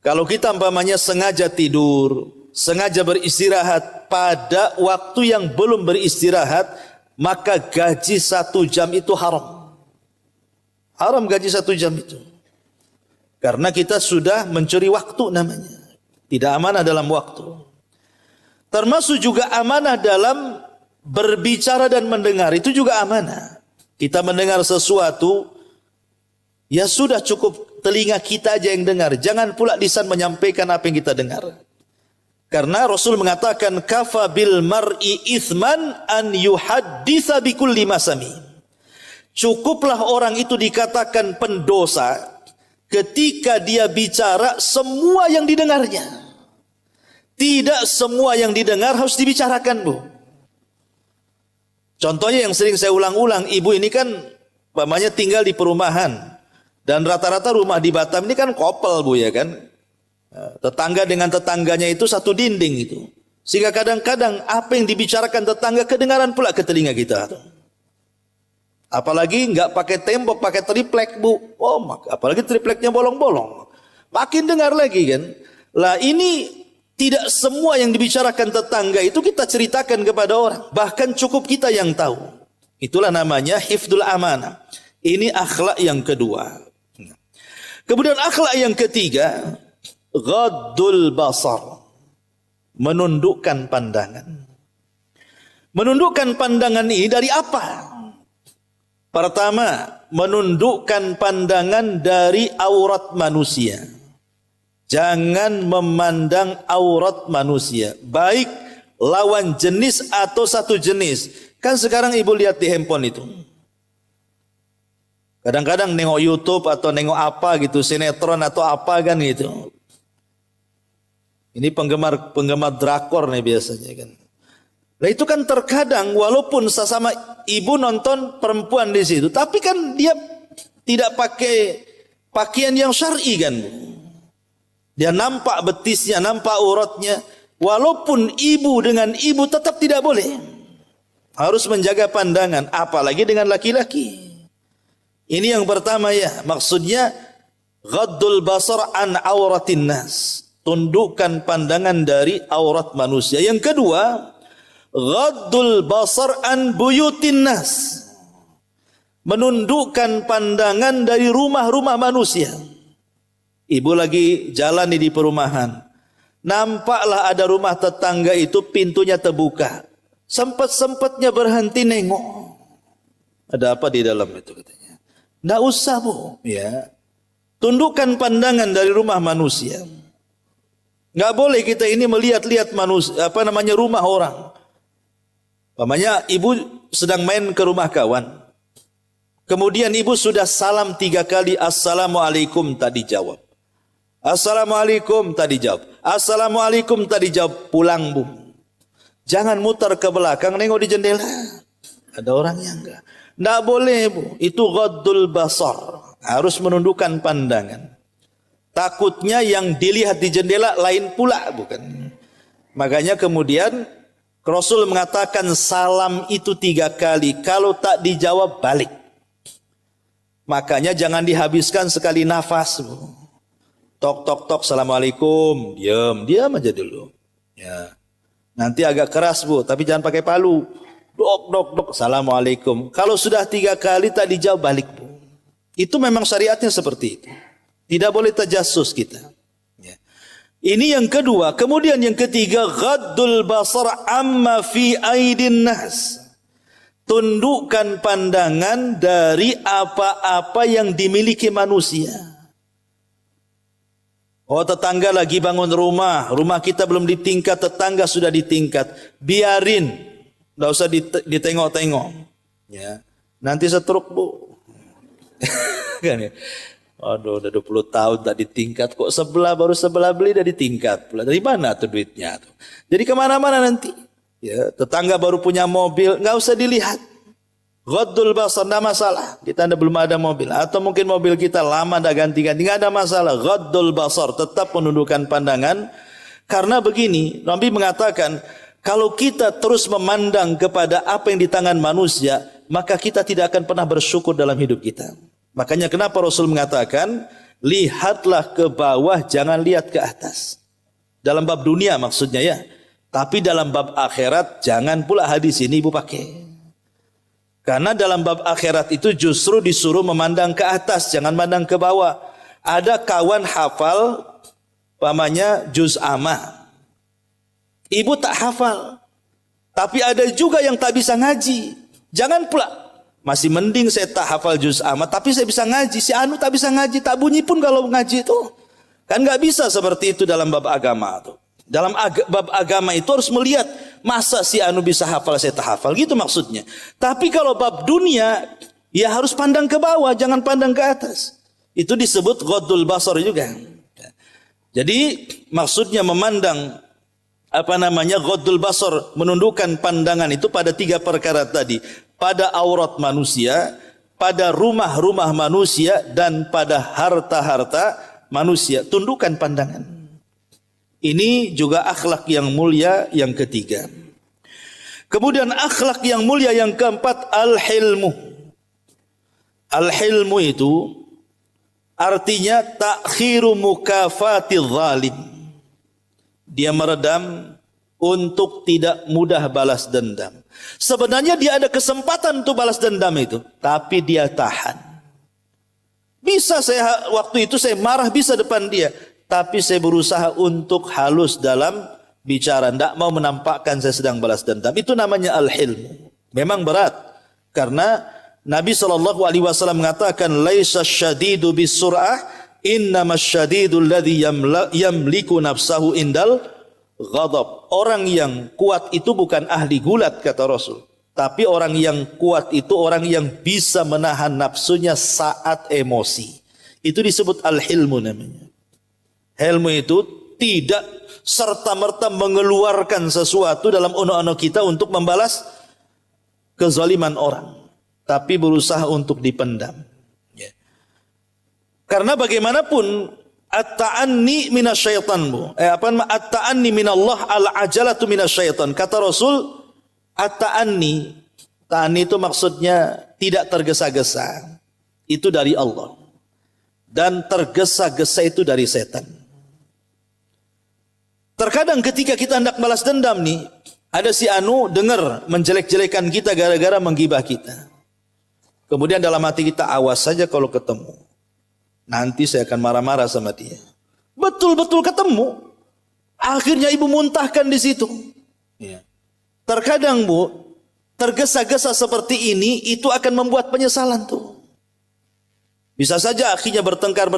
Kalau kita umpamanya sengaja tidur, sengaja beristirahat pada waktu yang belum beristirahat, maka gaji 1 jam itu haram. Haram gaji 1 jam itu. Karena kita sudah mencuri waktu namanya. Tidak amanah dalam waktu. Termasuk juga amanah dalam berbicara dan mendengar. Itu juga amanah. Kita mendengar sesuatu, ya sudah cukup telinga kita aja yang dengar. Jangan pula lisan menyampaikan apa yang kita dengar. Karena Rasul mengatakan, kafa bil mar'i ithman an yuhadditha bikulli masami. Cukuplah orang itu dikatakan pendosa ketika dia bicara semua yang didengarnya. Tidak semua yang didengar harus dibicarakan, Bu. Contohnya yang sering saya ulang-ulang, ibu ini kan umpamanya tinggal di perumahan. Dan rata-rata rumah di Batam ini kan kopel, Bu, ya kan. Tetangga dengan tetangganya itu satu dinding itu. Sehingga kadang-kadang apa yang dibicarakan tetangga kedengaran pula ke telinga kita. Apalagi nggak pakai tembok, pakai triplek, Bu. Oh, apalagi tripleknya bolong-bolong. Makin dengar lagi kan. Lah ini tidak semua yang dibicarakan tetangga itu kita ceritakan kepada orang. Bahkan cukup kita yang tahu. Itulah namanya hifdzul amanah. Ini akhlak yang kedua. Kemudian akhlak yang ketiga, ghaddul basar. Menundukkan pandangan. Menundukkan pandangan ini dari apa? Pertama, menundukkan pandangan dari aurat manusia. Jangan memandang aurat manusia, baik lawan jenis atau satu jenis. Kan sekarang ibu lihat di handphone itu. Kadang-kadang nengok YouTube atau nengok apa gitu, sinetron atau apa kan gitu. Ini penggemar drakor nih biasanya kan. Nah itu kan terkadang walaupun sesama ibu nonton perempuan di situ, tapi kan dia tidak pakai pakaian yang syar'i kan. Dia nampak betisnya, nampak uratnya. Walaupun ibu dengan ibu tetap tidak boleh. Harus menjaga pandangan, apalagi dengan laki-laki. Ini yang pertama ya, maksudnya ghaddul basar an auratin nas. Tundukkan pandangan dari aurat manusia. Yang kedua, ghaddul basar an buyutin nas. Menundukkan pandangan dari rumah-rumah manusia. Ibu lagi jalan di perumahan. Nampaklah ada rumah tetangga itu pintunya terbuka. Sempat-sempatnya berhenti nengok. Ada apa di dalam itu katanya. Nggak usah bu. Ya. Tundukkan pandangan dari rumah manusia. Nggak boleh kita ini melihat-lihat manusia, rumah orang. Umpamanya ibu sedang main ke rumah kawan. Kemudian ibu sudah salam 3 kali, assalamualaikum tak dijawab. Assalamualaikum tak dijawab. Assalamualaikum tak dijawab. Pulang bu. Jangan mutar ke belakang nengok di jendela. Ada orangnya enggak. Nggak boleh bu. Itu ghaddul basar. Harus menundukkan pandangan. Takutnya yang dilihat di jendela lain pula, bukan? Makanya kemudian Rasul mengatakan salam itu 3 kali. Kalau tak dijawab balik. Makanya jangan dihabiskan sekali nafas. Bu. Tok tok tok assalamualaikum. Diam aja dulu. Ya. Nanti agak keras bu, tapi jangan pakai palu. Dok dok dok assalamualaikum. Kalau sudah 3 kali tak dijawab balik bu. Itu memang syariatnya seperti itu. Tidak boleh tajassus kita. Ya. Ini yang kedua. Kemudian yang ketiga, ghaddul basar amma fi aidin nas. Tundukkan pandangan dari apa-apa yang dimiliki manusia. Oh tetangga lagi bangun rumah. Rumah kita belum ditingkat, tetangga sudah ditingkat. Biarin. Tidak usah ditengok-tengok. Ya. Nanti setruk bu. Kan ya. Aduh, udah 20 tahun tak ditingkat. Kok baru sebelah beli udah ditingkat. Dari mana tuh duitnya tuh? Jadi kemana-mana nanti. Ya, tetangga baru punya mobil, nggak usah dilihat. Ghaddul basar, nggak masalah. Kita belum ada mobil. Atau mungkin mobil kita lama dah ganti-ganti. Nggak ada masalah. Ghaddul basar, tetap menundukkan pandangan. Karena begini, Nabi mengatakan, kalau kita terus memandang kepada apa yang di tangan manusia, maka kita tidak akan pernah bersyukur dalam hidup kita. Makanya kenapa Rasul mengatakan, lihatlah ke bawah, jangan lihat ke atas. Dalam bab dunia maksudnya ya. Tapi dalam bab akhirat, jangan pula hadis ini ibu pakai. Karena dalam bab akhirat itu justru disuruh memandang ke atas, jangan mandang ke bawah. Ada kawan hafal, umpamanya juz amma. Ibu tak hafal. Tapi ada juga yang tak bisa ngaji. Jangan pula. Masih mending saya tak hafal juz amma, tapi saya bisa ngaji. Si anu tak bisa ngaji, tak bunyi pun kalau ngaji itu. Kan nggak bisa seperti itu dalam bab agama tuh. Dalam bab agama itu harus melihat, masa si anu bisa hafal, saya tak hafal, gitu maksudnya. Tapi kalau bab dunia, ya harus pandang ke bawah, jangan pandang ke atas. Itu disebut ghaddul basar juga. Jadi maksudnya memandang ghaddul basar, menundukkan pandangan itu pada 3 perkara tadi. Pada aurat manusia, pada rumah-rumah manusia, dan pada harta-harta manusia. Tundukkan pandangan. Ini juga akhlak yang mulia yang ketiga. Kemudian akhlak yang mulia yang keempat, al-hilmu. Al-hilmu itu artinya takhiru mukafati zalim. Dia meredam untuk tidak mudah balas dendam. Sebenarnya dia ada kesempatan untuk balas dendam itu, tapi dia tahan. Bisa saya waktu itu saya marah bisa depan dia, tapi saya berusaha untuk halus dalam bicara, tidak mau menampakkan saya sedang balas dendam. Itu namanya al-hilmu. Memang berat, karena Nabi SAW mengatakan, laisa syadidu bisur'ah, innama syadidu alladhi yamliku nafsahu indal ghadab. Orang yang kuat itu bukan ahli gulat, kata Rasul. Tapi orang yang kuat itu orang yang bisa menahan nafsunya saat emosi. Itu disebut al-hilmu namanya. Hilmu itu tidak serta-merta mengeluarkan sesuatu dalam unek-unek kita untuk membalas kezaliman orang. Tapi berusaha untuk dipendam. Ya. Karena bagaimanapun at-ta'anni minasyaitan bu. At-ta'anni minallah al-ajalatu minasyaitan. Kata Rasul, at-ta'anni, ta'anni itu maksudnya tidak tergesa-gesa. Itu dari Allah. Dan tergesa-gesa itu dari setan. Terkadang ketika kita hendak balas dendam nih, ada si Anu dengar menjelek-jelekan kita gara-gara menggibah kita. Kemudian dalam hati kita, awas saja kalau ketemu. Nanti saya akan marah-marah sama dia. Betul-betul ketemu. Akhirnya ibu muntahkan di situ. Ya. Terkadang Bu, tergesa-gesa seperti ini itu akan membuat penyesalan tuh. Bisa saja akhirnya bertengkar,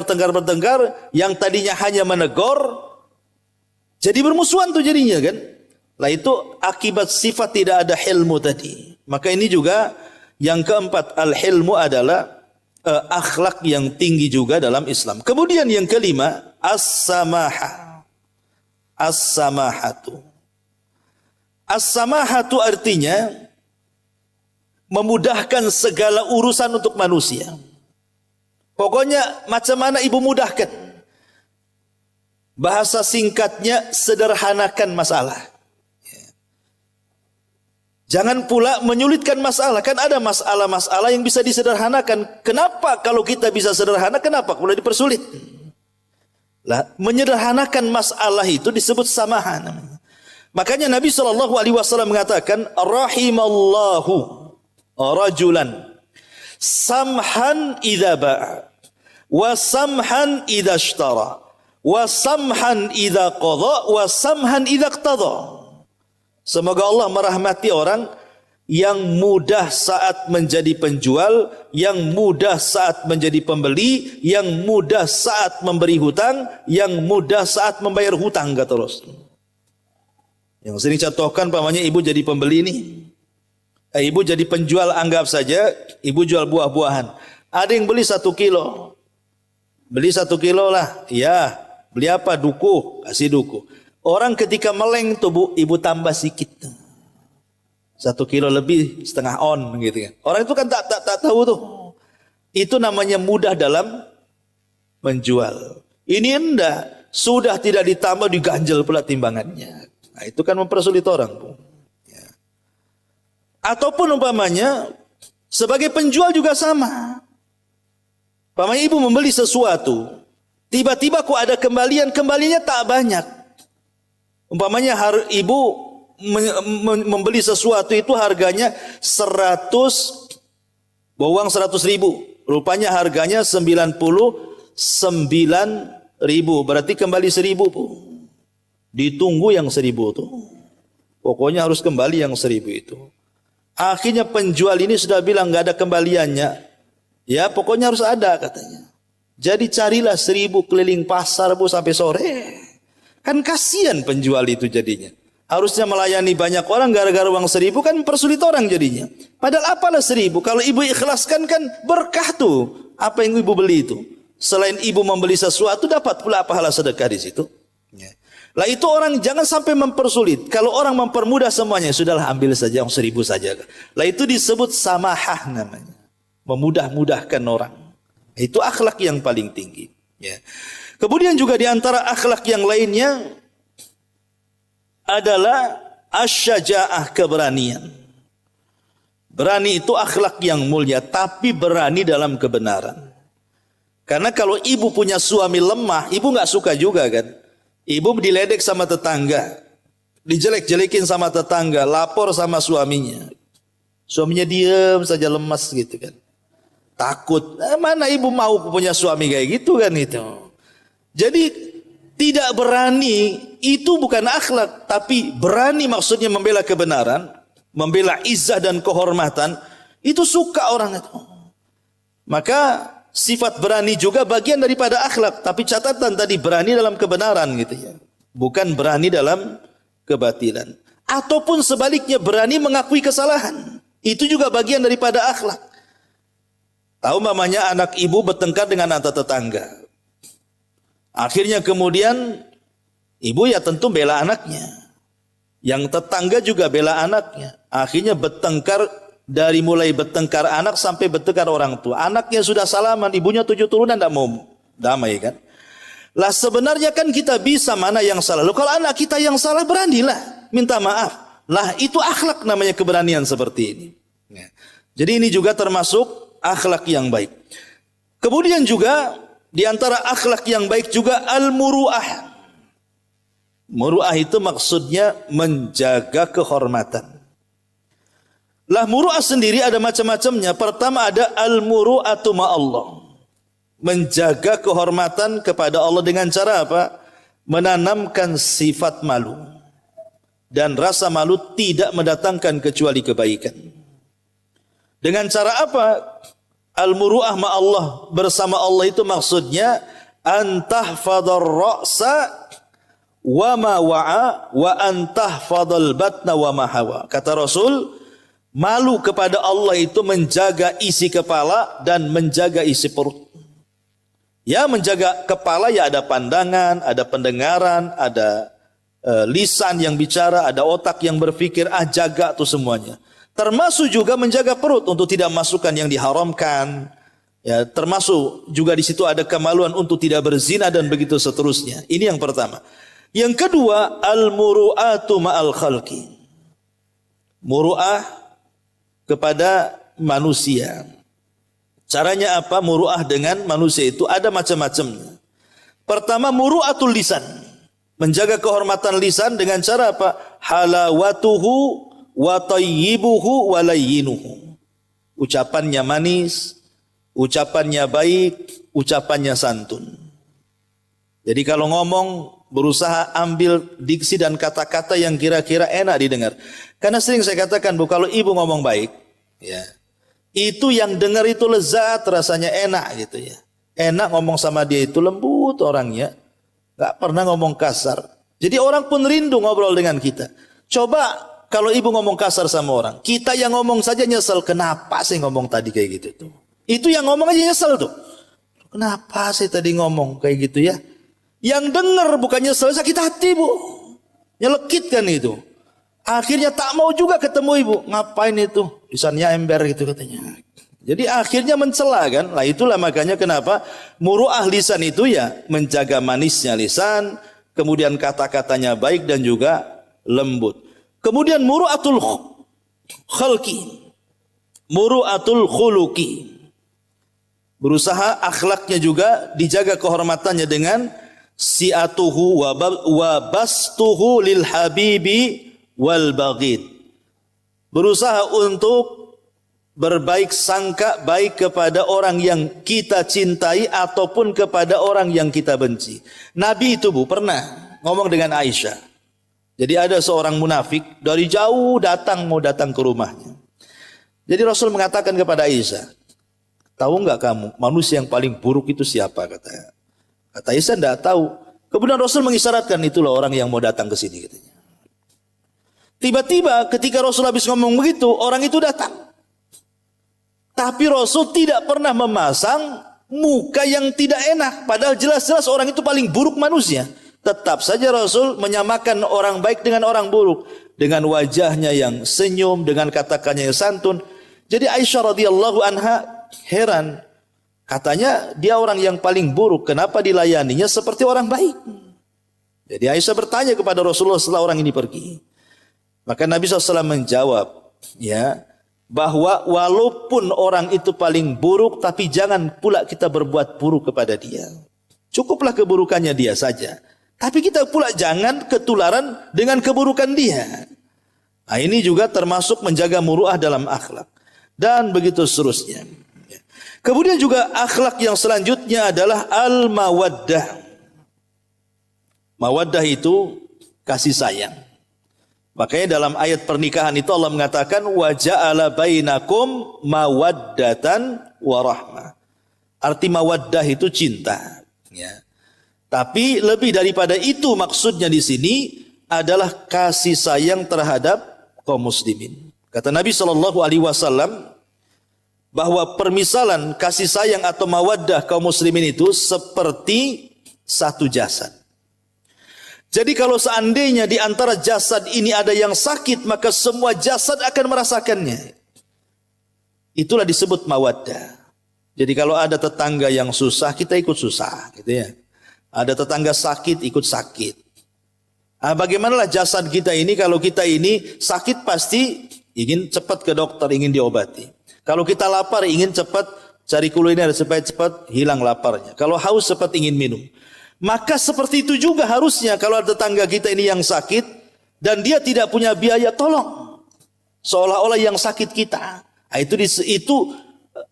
yang tadinya hanya menegur, jadi bermusuhan tuh jadinya kan. Lah itu akibat sifat tidak ada hilmu tadi. Maka ini juga yang keempat, al-hilmu adalah akhlak yang tinggi juga dalam Islam. Kemudian yang kelima, as-samahah. As-samahatu. As-samahatu artinya memudahkan segala urusan untuk manusia. Pokoknya macam mana ibu mudahkan. Bahasa singkatnya, sederhanakan masalah. Jangan pula menyulitkan masalah. Kan ada masalah-masalah yang bisa disederhanakan. Kenapa kalau kita bisa sederhana, kenapa pula dipersulit? Lah, menyederhanakan masalah itu disebut samaha namanya. Makanya Nabi SAW mengatakan, rahimallahu rajulan samhan idza ba'a wa samhan idza ishtara wa samhan idza qada wa samhan idza iqtada. Semoga Allah merahmati orang yang mudah saat menjadi penjual, yang mudah saat menjadi pembeli, yang mudah saat memberi hutang, yang mudah saat membayar hutang, kata Rasul. Yang sering contohkan pamannya ibu jadi pembeli nih. Ibu jadi penjual, anggap saja ibu jual buah-buahan. Ada yang beli 1 kilo. Beli 1 kilo lah. Ya, beli apa? Duku. Kasih duku. Orang ketika meleng tuh Bu, ibu tambah sedikit. 1 kilo lebih, setengah on gitu kan. Orang itu kan tak tahu tuh. Itu namanya mudah dalam menjual. Ini enggak. Sudah tidak ditambah, diganjel pula timbangannya. Nah, itu kan mempersulit orang Bu. Ataupun umpamanya sebagai penjual juga sama. Umpamanya ibu membeli sesuatu, tiba-tiba kok ada kembalinya tak banyak. Umpamanya ibu membeli sesuatu itu harganya 100, bawang 100.000. Rupanya harganya 99.000, berarti kembali 1.000 Bu. Ditunggu yang 1.000 tuh. Pokoknya harus kembali yang 1.000 itu. Akhirnya penjual ini sudah bilang nggak ada kembaliannya. Ya pokoknya harus ada katanya. Jadi carilah 1.000 keliling pasar Bu sampai sore. Kan kasihan penjual itu jadinya. Harusnya melayani banyak orang, gara-gara uang 1.000 kan mempersulit orang jadinya. Padahal apalah 1.000. Kalau ibu ikhlaskan kan berkah tuh. Apa yang ibu beli itu. Selain ibu membeli sesuatu, dapat pula pahala sedekah di situ. Ya. Lah itu orang jangan sampai mempersulit. Kalau orang mempermudah semuanya, sudahlah ambil saja yang 1.000 saja. Lah itu disebut samahah namanya. Memudah-mudahkan orang. Itu akhlak yang paling tinggi. Ya. Kemudian juga di antara akhlak yang lainnya adalah asyaja'ah, keberanian. Berani itu akhlak yang mulia, tapi berani dalam kebenaran. Karena kalau ibu punya suami lemah, ibu nggak suka juga kan. Ibu diledek sama tetangga, dijelek-jelekin sama tetangga, lapor sama suaminya. Suaminya diam saja lemas gitu kan. Takut. Mana ibu mau punya suami kayak gitu kan itu. Jadi tidak berani itu bukan akhlak, tapi berani maksudnya membela kebenaran, membela izzah dan kehormatan, itu suka orang itu. Maka sifat berani juga bagian daripada akhlak, tapi catatan tadi berani dalam kebenaran gitu ya. Bukan berani dalam kebatilan. Ataupun sebaliknya berani mengakui kesalahan. Itu juga bagian daripada akhlak. Tahu mamanya anak ibu bertengkar dengan anak tetangga. Akhirnya kemudian ibu ya tentu bela anaknya. Yang tetangga juga bela anaknya. Akhirnya bertengkar, dari mulai bertengkar anak sampai bertengkar orang tua. Anaknya sudah salaman, ibunya 7 turunan tidak mau damai kan. Lah sebenarnya kan kita bisa mana yang salah. Loh, kalau anak kita yang salah beranilah minta maaf. Lah itu akhlak namanya, keberanian seperti ini. Ya. Jadi ini juga termasuk akhlak yang baik. Kemudian juga di antara akhlak yang baik juga al-muru'ah. Muru'ah itu maksudnya menjaga kehormatan. Lah muru'ah sendiri ada macam-macamnya. Pertama ada al-muru'atu ma'allah. Menjaga kehormatan kepada Allah dengan cara apa? Menanamkan sifat malu. Dan rasa malu tidak mendatangkan kecuali kebaikan. Dengan cara apa? Al-muru'ah ma'allah, bersama Allah itu maksudnya antahfadhar ra'sa wa ma wa'a wa antahfadhal batna wa ma hawa. Kata Rasul, malu kepada Allah itu menjaga isi kepala dan menjaga isi perut. Ya, menjaga kepala ya ada pandangan, ada pendengaran, ada lisan yang bicara, ada otak yang berpikir, jaga tuh semuanya. Termasuk juga menjaga perut untuk tidak masukkan yang diharamkan. Ya, termasuk juga di situ ada kemaluan untuk tidak berzina dan begitu seterusnya. Ini yang pertama. Yang kedua, al-muru'atu ma'al khalqi. Muru'ah kepada manusia. Caranya apa? Muru'ah dengan manusia itu ada macam-macamnya. Pertama, muru'atul lisan. Menjaga kehormatan lisan dengan cara apa? Halawatuhu wa tayyibuhu wa layyinuhu. Ucapannya manis, ucapannya baik, ucapannya santun. Jadi kalau ngomong berusaha ambil diksi dan kata-kata yang kira-kira enak didengar. Karena sering saya katakan, Bu, kalau ibu ngomong baik, ya, itu yang dengar itu lezat, rasanya enak gitu ya. Enak ngomong sama dia itu, lembut orangnya, gak pernah ngomong kasar. Jadi orang pun rindu ngobrol dengan kita. Coba kalau ibu ngomong kasar sama orang, kita yang ngomong saja nyesel. Kenapa sih ngomong tadi kayak gitu tuh? Itu yang ngomong aja nyesel tuh. Kenapa sih tadi ngomong kayak gitu ya? Yang dengar bukan nyesel, sakit hati, Bu. Nyelekit kan itu. Akhirnya tak mau juga ketemu ibu. Ngapain itu? Lisannya ember gitu katanya. Jadi akhirnya mencela kan. Lah itulah makanya kenapa muru'ah lisan itu ya menjaga manisnya lisan, kemudian kata-katanya baik dan juga lembut. Kemudian muru'atul khalqi, muru'atul khuluqi. Berusaha akhlaknya juga dijaga kehormatannya dengan si'atuhu wa bastuhu lil habibi wal baghid. Berusaha untuk berbaik sangka baik kepada orang yang kita cintai ataupun kepada orang yang kita benci. Nabi itu, Bu, pernah ngomong dengan Aisyah. Jadi ada seorang munafik dari jauh mau datang ke rumahnya. Jadi Rasul mengatakan kepada Aisyah, tahu enggak kamu manusia yang paling buruk itu siapa? Kata Aisyah, enggak tahu. Kemudian Rasul mengisyaratkan, itulah orang yang mau datang ke sini katanya. Tiba-tiba ketika Rasul habis ngomong begitu, orang itu datang. Tapi Rasul tidak pernah memasang muka yang tidak enak. Padahal jelas-jelas orang itu paling buruk manusia. Tetap saja Rasul menyamakan orang baik dengan orang buruk. Dengan wajahnya yang senyum, dengan kata-katanya yang santun. Jadi Aisyah radhiyallahu anha heran. Katanya dia orang yang paling buruk. Kenapa dilayaninya seperti orang baik? Jadi Aisyah bertanya kepada Rasulullah setelah orang ini pergi. Maka Nabi SAW menjawab, ya, bahwa walaupun orang itu paling buruk, tapi jangan pula kita berbuat buruk kepada dia. Cukuplah keburukannya dia saja. Tapi kita pula jangan ketularan dengan keburukan dia. Nah, ini juga termasuk menjaga muru'ah dalam akhlak. Dan begitu seterusnya. Kemudian juga akhlak yang selanjutnya adalah al-mawaddah. Mawaddah itu kasih sayang. Makanya dalam ayat pernikahan itu Allah mengatakan wa ja'ala bainakum mawaddatan wa rahmah. Arti mawaddah itu cinta, ya. Tapi lebih daripada itu maksudnya di sini adalah kasih sayang terhadap kaum muslimin. Kata Nabi SAW bahwa permisalan kasih sayang atau mawaddah kaum muslimin itu seperti satu jasad. Jadi kalau seandainya di antara jasad ini ada yang sakit, maka semua jasad akan merasakannya. Itulah disebut mawaddah. Jadi kalau ada tetangga yang susah, kita ikut susah, gitu ya. Ada tetangga sakit, ikut sakit. Nah, bagaimanalah jasad kita ini? Kalau kita ini sakit pasti ingin cepat ke dokter, ingin diobati. Kalau kita lapar, ingin cepat cari kuliner supaya cepat hilang laparnya. Kalau haus, cepat ingin minum. Maka seperti itu juga harusnya kalau ada tetangga kita ini yang sakit dan dia tidak punya biaya, tolong. Seolah-olah yang sakit kita. Nah, itu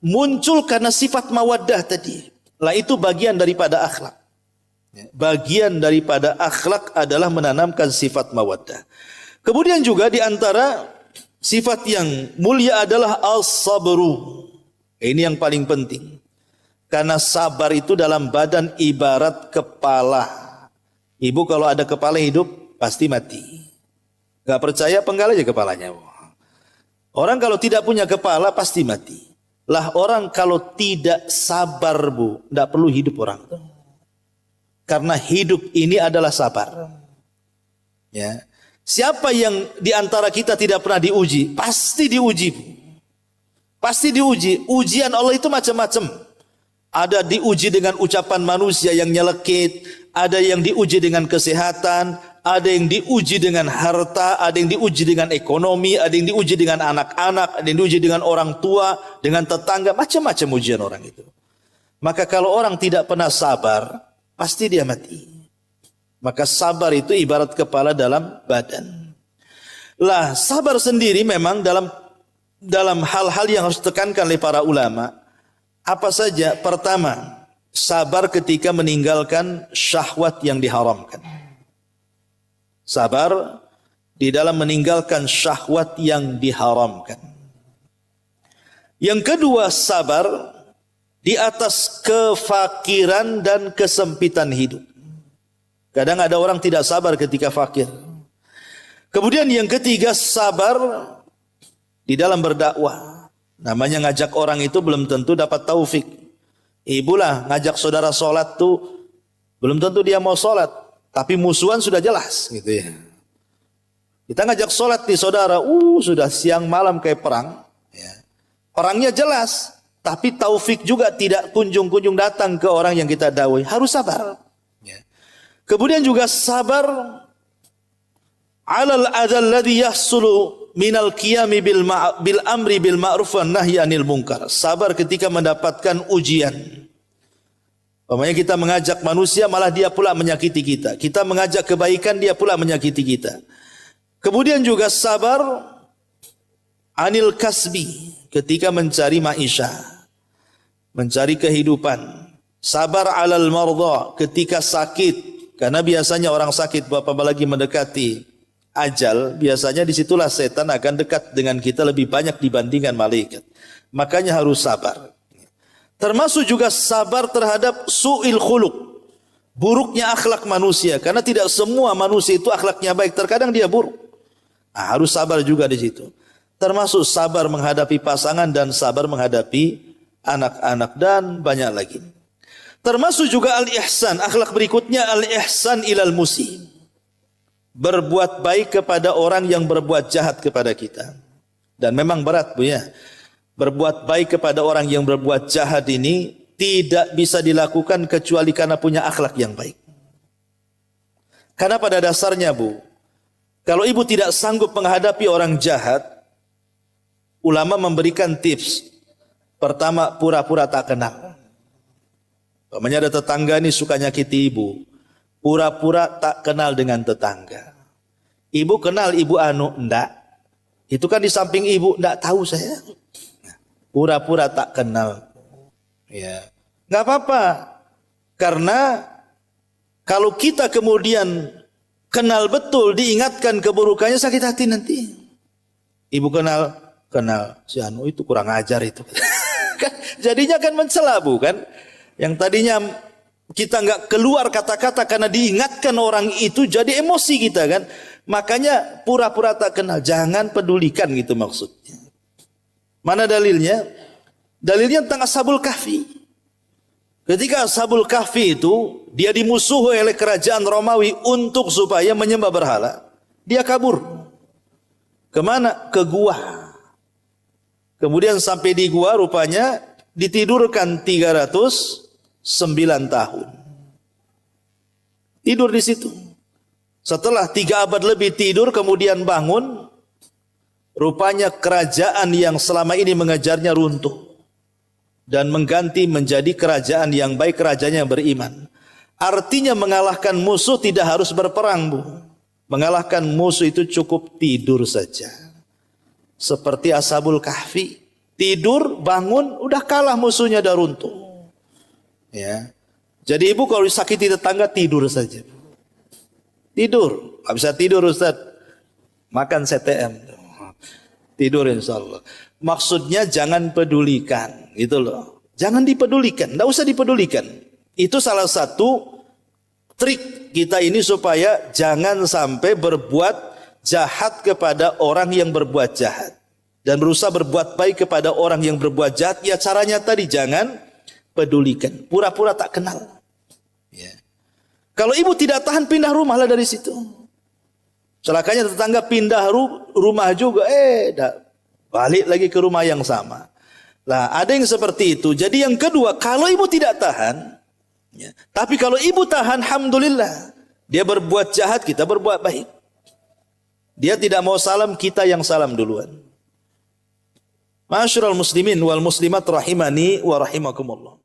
muncul karena sifat mawaddah tadi. Lah itu bagian daripada akhlak. Bagian daripada akhlak adalah menanamkan sifat mawaddah. Kemudian juga di antara sifat yang mulia adalah as-sabru. Ini yang paling penting. Karena sabar itu dalam badan ibarat kepala. Ibu kalau ada kepala hidup pasti mati. Gak percaya penggal aja kepalanya. Orang kalau tidak punya kepala pasti mati. Lah orang kalau tidak sabar bu, tidak perlu hidup orang. Karena hidup ini adalah sabar. Ya. Siapa yang diantara kita tidak pernah diuji? Pasti diuji. Pasti diuji. Ujian Allah itu macam-macam. Ada diuji dengan ucapan manusia yang nyelekit, ada yang diuji dengan kesehatan, ada yang diuji dengan harta, ada yang diuji dengan ekonomi, ada yang diuji dengan anak-anak, ada yang diuji dengan orang tua, dengan tetangga, macam-macam ujian orang itu. Maka kalau orang tidak pernah sabar, pasti dia mati. Maka sabar itu ibarat kepala dalam badan. Lah, sabar sendiri memang dalam hal-hal yang harus ditekankan oleh para ulama. Apa saja? Pertama, sabar ketika meninggalkan syahwat yang diharamkan. Sabar di dalam meninggalkan syahwat yang diharamkan. Yang kedua, sabar di atas kefakiran dan kesempitan hidup. Kadang ada orang tidak sabar ketika fakir. Kemudian yang ketiga, sabar di dalam berdakwah. Namanya ngajak orang itu belum tentu dapat taufik. Ibulah ngajak saudara sholat tuh belum tentu dia mau sholat, tapi musuhan sudah jelas gitu ya. Kita ngajak sholat di saudara, sudah siang malam kayak perang. Ya. Perangnya jelas, tapi taufik juga tidak kunjung-kunjung datang ke orang yang kita dakwai. Harus sabar. Ya. Kemudian juga sabar alal adzal ladzi yahsulu minal qiyami bil amri bil ma'ruf wan nahyi anil munkar. Sabar ketika mendapatkan ujian. Umpamanya kita mengajak manusia malah dia pula menyakiti kita. Kita mengajak kebaikan dia pula menyakiti kita. Kemudian juga sabar anil kasbi ketika mencari maisha, mencari kehidupan. Sabar alal mardha ketika sakit. Karena biasanya orang sakit apalagi mendekati ajal, biasanya disitulah setan akan dekat dengan kita lebih banyak dibandingkan malaikat. Makanya harus sabar. Termasuk juga sabar terhadap su'il khuluq, buruknya akhlak manusia. Karena tidak semua manusia itu akhlaknya baik, terkadang dia buruk. Harus sabar juga di situ. Termasuk sabar menghadapi pasangan dan sabar menghadapi anak-anak dan banyak lagi. Termasuk juga al-ihsan, akhlak berikutnya al-ihsan ilal muslim. Berbuat baik kepada orang yang berbuat jahat kepada kita. Dan memang berat bu ya. Berbuat baik kepada orang yang berbuat jahat ini tidak bisa dilakukan kecuali karena punya akhlak yang baik. Karena pada dasarnya bu, kalau ibu tidak sanggup menghadapi orang jahat, ulama memberikan tips. Pertama, pura-pura tak kenal. Umpamanya ada tetangga ini suka nyakiti ibu. Pura-pura tak kenal dengan tetangga. Ibu kenal ibu anu? Enggak. Itu kan di samping ibu, enggak tahu saya. Pura-pura tak kenal. Ya. Enggak apa-apa. Karena kalau kita kemudian kenal betul, diingatkan keburukannya, sakit hati nanti. Ibu kenal si anu itu kurang ajar itu. Jadinya kan mencela bu kan. Yang tadinya kita nggak keluar kata-kata karena diingatkan orang itu, jadi emosi kita kan. Makanya pura-pura tak kenal, jangan pedulikan gitu maksudnya. Mana dalilnya? Dalilnya tentang Ashabul Kahfi. Ketika Ashabul Kahfi itu dia dimusuhi oleh kerajaan Romawi untuk supaya menyembah berhala, dia kabur. Kemana? Ke gua. Kemudian sampai di gua rupanya ditidurkan 309 tahun. Tidur di situ. Setelah 3 abad lebih tidur, kemudian bangun. Rupanya kerajaan yang selama ini mengejarnya runtuh. Dan mengganti menjadi kerajaan yang baik, kerajaan yang beriman. Artinya mengalahkan musuh tidak harus berperang, Bu. Mengalahkan musuh itu cukup tidur saja. Seperti Ashabul Kahfi. Tidur, bangun, udah kalah musuhnya, udah runtuh. Ya. Jadi ibu kalau disakiti tetangga tidur saja. Tidur. Gak bisa tidur Ustaz. Makan CTM. Tidur insya Allah. Maksudnya jangan pedulikan. Gitu loh. Jangan dipedulikan. Tidak usah dipedulikan. Itu salah satu trik kita ini supaya jangan sampai berbuat jahat kepada orang yang berbuat jahat. Dan berusaha berbuat baik kepada orang yang berbuat jahat. Ya caranya tadi jangan pedulikan. Pura-pura tak kenal. Ya. Kalau ibu tidak tahan, pindah rumahlah dari situ. Celakanya tetangga pindah rumah juga. Balik lagi ke rumah yang sama. Lah ada yang seperti itu. Jadi yang kedua, kalau ibu tidak tahan. Ya. Tapi kalau ibu tahan, alhamdulillah. Dia berbuat jahat, kita berbuat baik. Dia tidak mau salam, kita yang salam duluan. Ma'asyiral muslimin wal muslimat rahimani wa rahimakumullah.